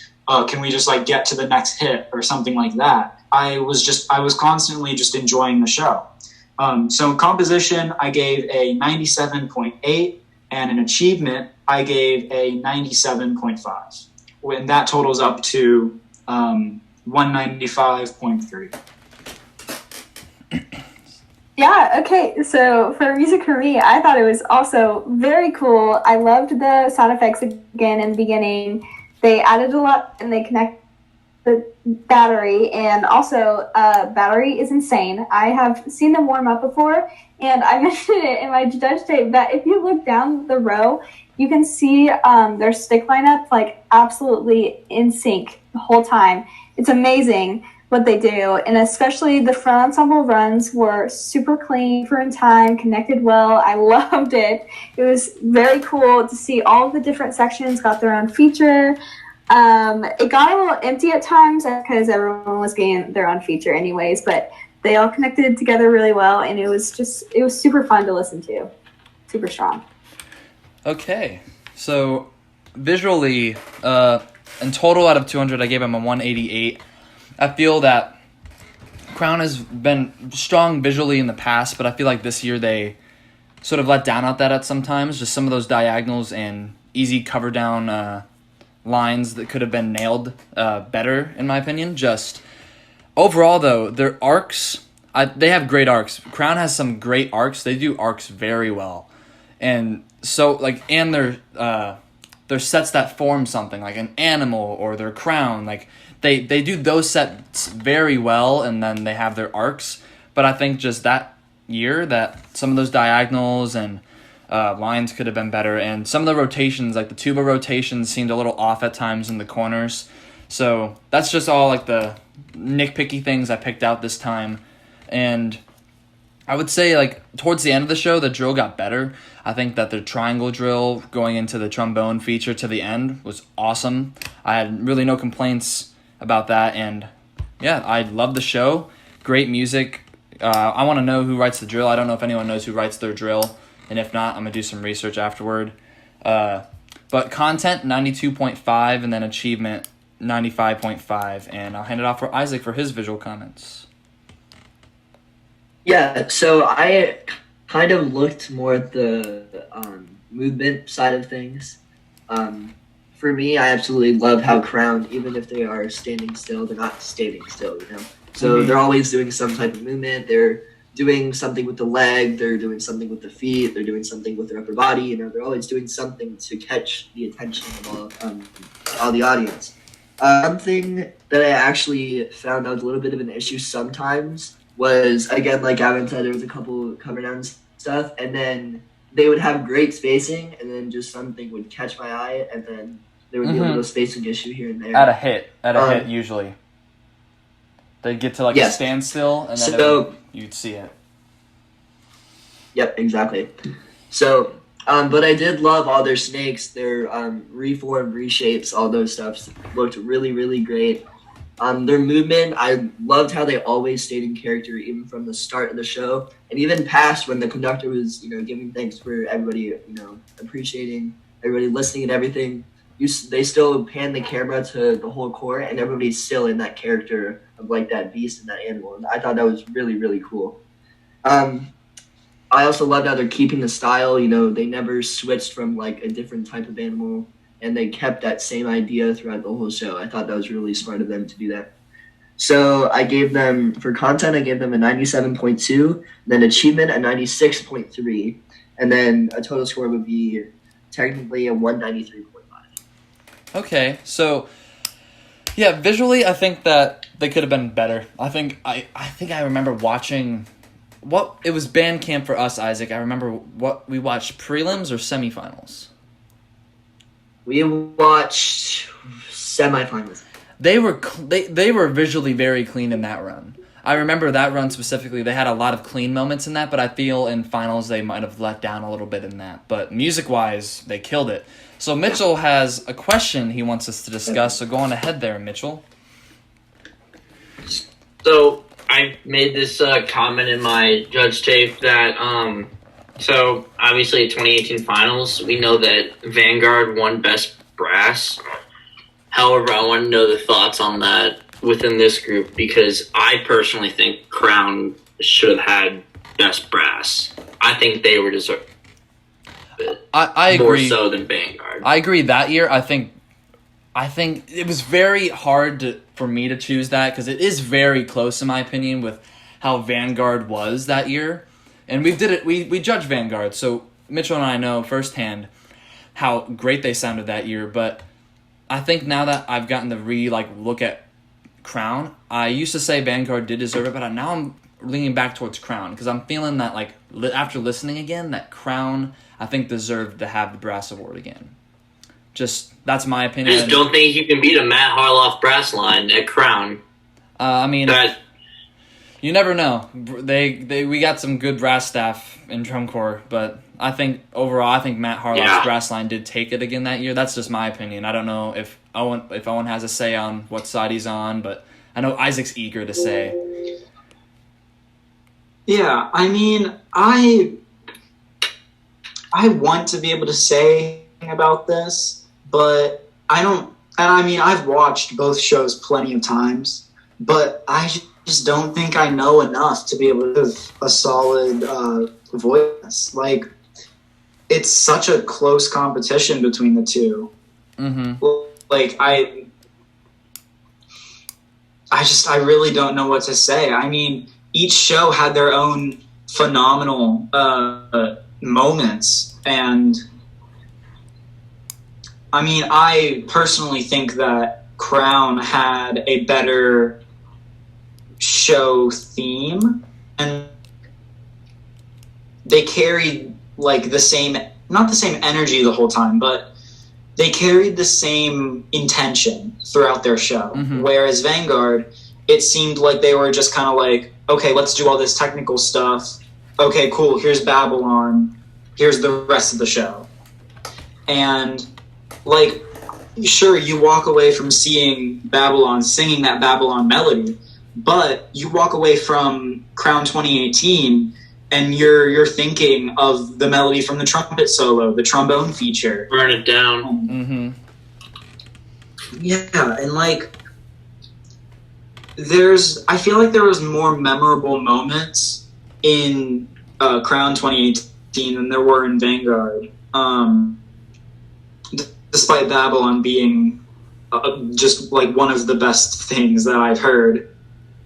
can we just like get to the next hit or something like that? I was constantly just enjoying the show. So in composition, I gave a 97.8, and in achievement, I gave a 97.5. When that totals up to 195.3. Yeah, okay, so for music for me, I thought it was also very cool. I loved the sound effects again in the beginning. They added a lot, and they connect the battery, and also battery is insane. I have seen them warm up before, and I mentioned it in my judge tape that if you look down the row, you can see their stick lineup like absolutely in sync the whole time. It's amazing what they do, and especially the front ensemble runs were super clean for in time, connected well. I loved it. It was very cool to see all of the different sections got their own feature. It got a little empty at times because everyone was getting their own feature anyways, but they all connected together really well, and it was super fun to listen to. Super strong. Okay, so visually, in total out of 200, I gave him a 188. I feel that Crown has been strong visually in the past, but I feel like this year they sort of let down at that at sometimes. Just some of those diagonals and easy cover down lines that could have been nailed better, in my opinion. Just overall, though, their arcs, they have great arcs. Crown has some great arcs. They do arcs very well. And so, like, and their sets that form something, like an animal or their crown, like, they do those sets very well, and then they have their arcs. But I think just that year that some of those diagonals and lines could have been better, and some of the rotations, like the tuba rotations, seemed a little off at times in the corners. So that's just all like the nitpicky things I picked out this time. And I would say, like, towards the end of the show, the drill got better. I think that the triangle drill going into the trombone feature to the end was awesome. I had really no complaints about that, and yeah, I love the show. Great music. I want to know who writes the drill. I don't know if anyone knows who writes their drill, and if not, I'm going to do some research afterward. But content, 92.5, and then achievement, 95.5, and I'll hand it off for Isaac for his visual comments. Yeah, so I kind of looked more at the movement side of things. For me, I absolutely love how Crown, even if they are standing still, they're not standing still, you know? So they're always doing some type of movement. They're doing something with the leg. They're doing something with the feet. They're doing something with their upper body. You know, they're always doing something to catch the attention of all the audience. Something that I actually found out a little bit of an issue sometimes was, again, like Gavin said, there was a couple cover down stuff, and then they would have great spacing, and then just something would catch my eye, and then there would be a little spacing issue here and there. At a hit, usually. They'd get to like a standstill, and then you'd see it. Yep, exactly. So But I did love all their snakes, their reformed, reshapes, all those stuff looked really, really great. Their movement, I loved how they always stayed in character, even from the start of the show, and even past when the conductor was, giving thanks for everybody, appreciating everybody listening and everything. They still pan the camera to the whole court, and everybody's still in that character of like that beast and that animal. And I thought that was really, really cool. I also loved how they're keeping the style. They never switched from like a different type of animal, and they kept that same idea throughout the whole show. I thought that was really smart of them to do that. So I gave them, for content, I gave them a 97.2, then achievement a 96.3, and then a total score would be technically a 193.5. Okay, so yeah, visually I think that they could have been better. I think I remember watching it was band camp for us, Isaac. I remember what we watched, prelims or semifinals. We watched semifinals. They were visually very clean in that run. I remember that run specifically. They had a lot of clean moments in that, but I feel in finals they might have let down a little bit in that. But music-wise, they killed it. So Mitchell has a question he wants us to discuss, so go on ahead there, Mitchell. So I made this comment in my judge tape that, so obviously 2018 finals, we know that Vanguard won Best Brass. However, I want to know the thoughts on that within this group, because I personally think Crown should have had Best Brass. I think they were deserved it. I agree. More so than Vanguard. I agree that year. I think it was very hard for me to choose that because it is very close, in my opinion, with how Vanguard was that year. And we judged Vanguard, so Mitchell and I know firsthand how great they sounded that year. But I think now that I've gotten to look at Crown, I used to say Vanguard did deserve it, but now I'm leaning back towards Crown because I'm feeling that after listening again, that Crown I think deserved to have the brass award again. Just that's my opinion. I just don't think you can beat a Matt Harloff brass line at Crown. You never know. We got some good brass staff in drum corps, but I think overall, Matt Harloff's brass line did take it again that year. That's just my opinion. I don't know if Owen has a say on what side he's on, but I know Isaac's eager to say. Yeah, I want to be able to say about this, but I don't. And I've watched both shows plenty of times, but I just don't think I know enough to be able to have a solid voice. Like, it's such a close competition between the two. Mm-hmm. Like, I really don't know what to say. Each show had their own phenomenal moments, and I personally think that Crown had a better show theme, and they carried not the same energy the whole time, but they carried the same intention throughout their show. Mm-hmm. Whereas Vanguard, it seemed like they were just kind of like, okay, let's do all this technical stuff. Okay, cool, here's Babylon. Here's the rest of the show. And, sure, you walk away from seeing Babylon, singing that Babylon melody, but you walk away from Crown 2018 and you're thinking of the melody from the trumpet solo, the trombone feature. Burn it down. Mm-hmm. Yeah, and I feel like there was more memorable moments in Crown 2018 than there were in Vanguard. Despite Babylon being just one of the best things that I've heard,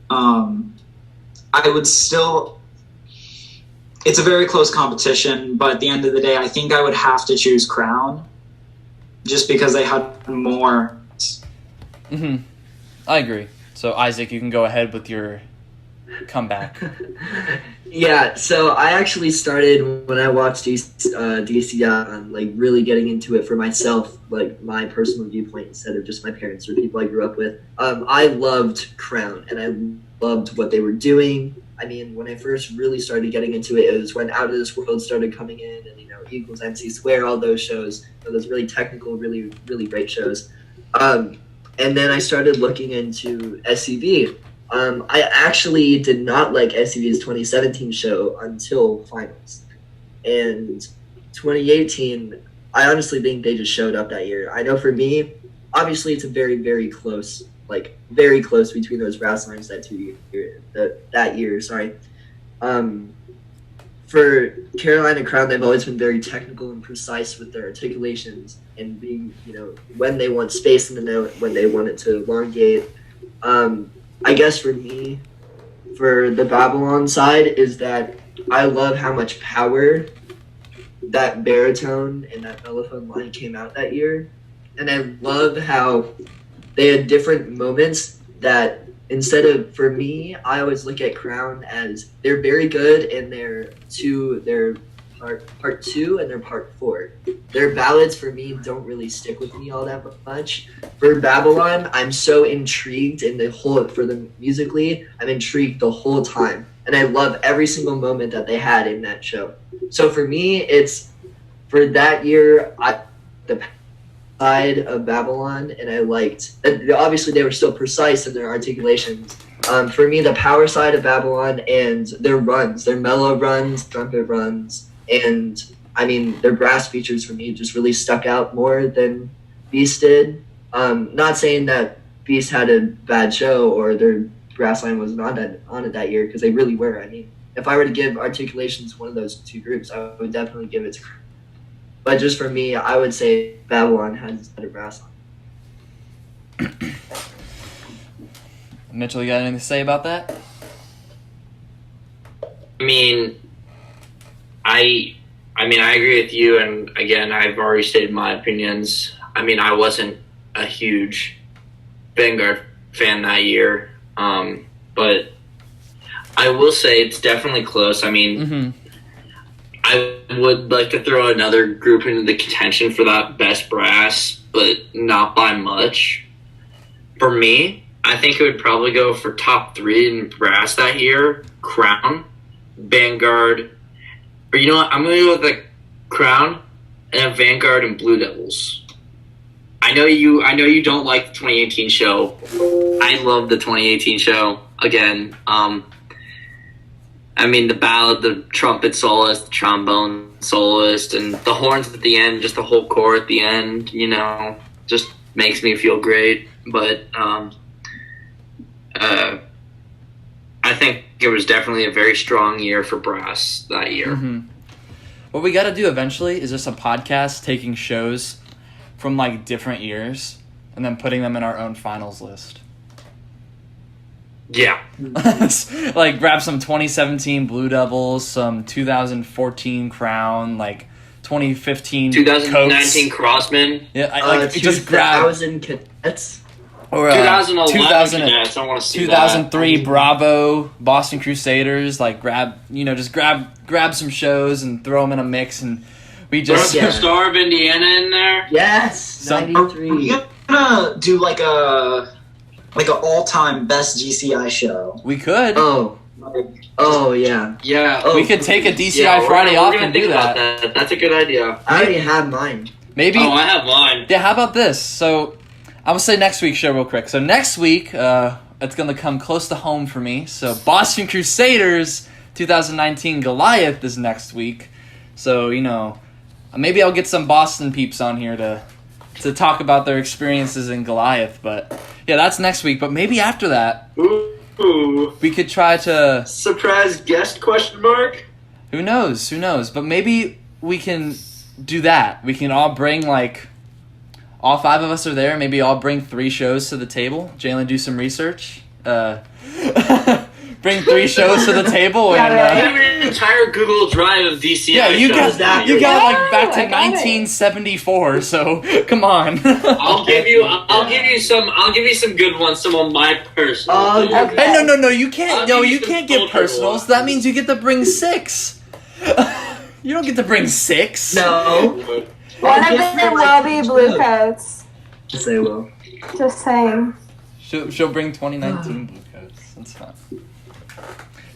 I would still. It's a very close competition, but at the end of the day, I think I would have to choose Crown, just because they had more. Mm-hmm. I agree. So Isaac, you can go ahead with your comeback. Yeah, so I actually started when I watched DC, really getting into it for myself, my personal viewpoint instead of just my parents or people I grew up with. I loved Crown, and I loved what they were doing. I mean, when I first really started getting into it, it was when Out of This World started coming in, and Equals, MC Square, all those shows, those really technical, really really great shows. And then I started looking into SCV. I actually did not like SCV's 2017 show until finals, and 2018. I honestly think they just showed up that year. I know for me, obviously it's a very very close. Very close between those brass lines that year. Sorry. For Carolina Crown, they've always been very technical and precise with their articulations and being, when they want space in the note, when they want it to elongate. I guess for me, for the Babylon side, is that I love how much power that baritone and that mellophone line came out that year, and I love how they had different moments that for me, I always look at Crown as they're very good in their part 2 and their part 4. Their ballads for me don't really stick with me all that much. For Babylon, I'm so intrigued musically, I'm intrigued the whole time. And I love every single moment that they had in that show. So for me, for that year, the side of Babylon, and I liked, obviously they were still precise in their articulations. For me, the power side of Babylon and their mellow runs, trumpet runs, and their brass features for me just really stuck out more than Beast did. Not saying that Beast had a bad show or their brass line was not on it that year, because they really were. If I were to give articulations one of those two groups, I would definitely give it to. But just for me, I would say Babylon has better brass line. Mitchell, you got anything to say about that? I agree with you, and again, I've already stated my opinions. I wasn't a huge Vanguard fan that year, but I will say it's definitely close. I would like to throw another group into the contention for that best brass, but not by much. For me, I think it would probably go for top 3 in brass that year: Crown, Vanguard, or you know what? I'm going to go with the Crown and then Vanguard and Blue Devils. I know you don't like the 2018 show. I love the 2018 show. Again, the ballad, the trumpet soloist, the trombone soloist, and the horns at the end, just the whole core at the end, just makes me feel great. But I think it was definitely a very strong year for brass that year. Mm-hmm. What we got to do eventually is just a podcast taking shows from different years and then putting them in our own finals list. Yeah. Grab some 2017 Blue Devils, some 2014 Crown, 2015 2019 Coats. Crossman. Yeah, just grab 2000 Cadets. Or 2011 Cadets. I want to see 2003 that. Bravo, Boston Crusaders. Grab some shows and throw them in a mix, and we just throw Star of Indiana in there. Yes, 93. Are we gonna do an all-time best GCI show? We could. Oh yeah. Yeah. We could take a DCI Friday off and do that. That's a good idea. I already have mine. Maybe. Oh, I have mine. Yeah. How about this? So, I'm gonna say next week's show real quick. So next week, it's gonna come close to home for me. So Boston Crusaders 2019 Goliath is next week. So maybe I'll get some Boston peeps on here to talk about their experiences in Goliath. But yeah, that's next week. But maybe after that, we could try to surprise guest ? Who knows? But maybe we can do that. We can all bring all 5 of us are there. Maybe all bring 3 shows to the table. Jaelyn, do some research. Bring 3 shows to the table. I have an entire Google Drive of DCI. Yeah, you got back to I got 1974. So come on. I'll give you some good ones. Some of my personal. Okay. Hey, no, you can't. No, you can't get personals. That means you get to bring 6. You don't get to bring 6. No. One of them will be Blue Coats. Yes, I will. Just saying. She'll bring 2019 Blue Coats. That's fine.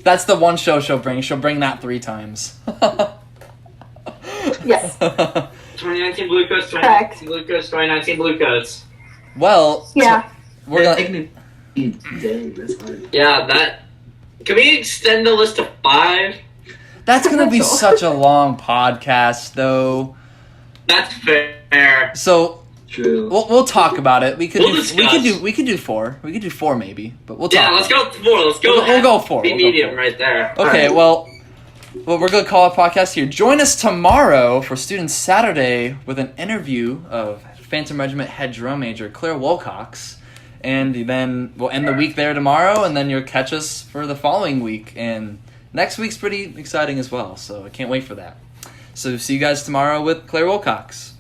That's the one show she'll bring. She'll bring that 3 times. Yes. 2019 Blue Coats, Correct. 2019 Blue Coats, 2019 Blue Coats. Well, Yeah. we're gonna. Dang, that's hard. Yeah, that. Can we extend the list to 5? That's gonna be such a long podcast, though. That's fair. So True. we'll talk about it. We could We'll do discuss. we could do 4. We could do 4 maybe, but we'll talk. Yeah, let's go 4. Let's go. We'll go 4. Be We'll go medium 4. right there. Okay, well, we're going to call a podcast here. Join us tomorrow for Student Saturday with an interview of Phantom Regiment head drum major Claire Wilcox. And then we'll end the week there tomorrow, and then you'll catch us for the following week. And next week's pretty exciting as well, so I can't wait for that. So see you guys tomorrow with Claire Wilcox.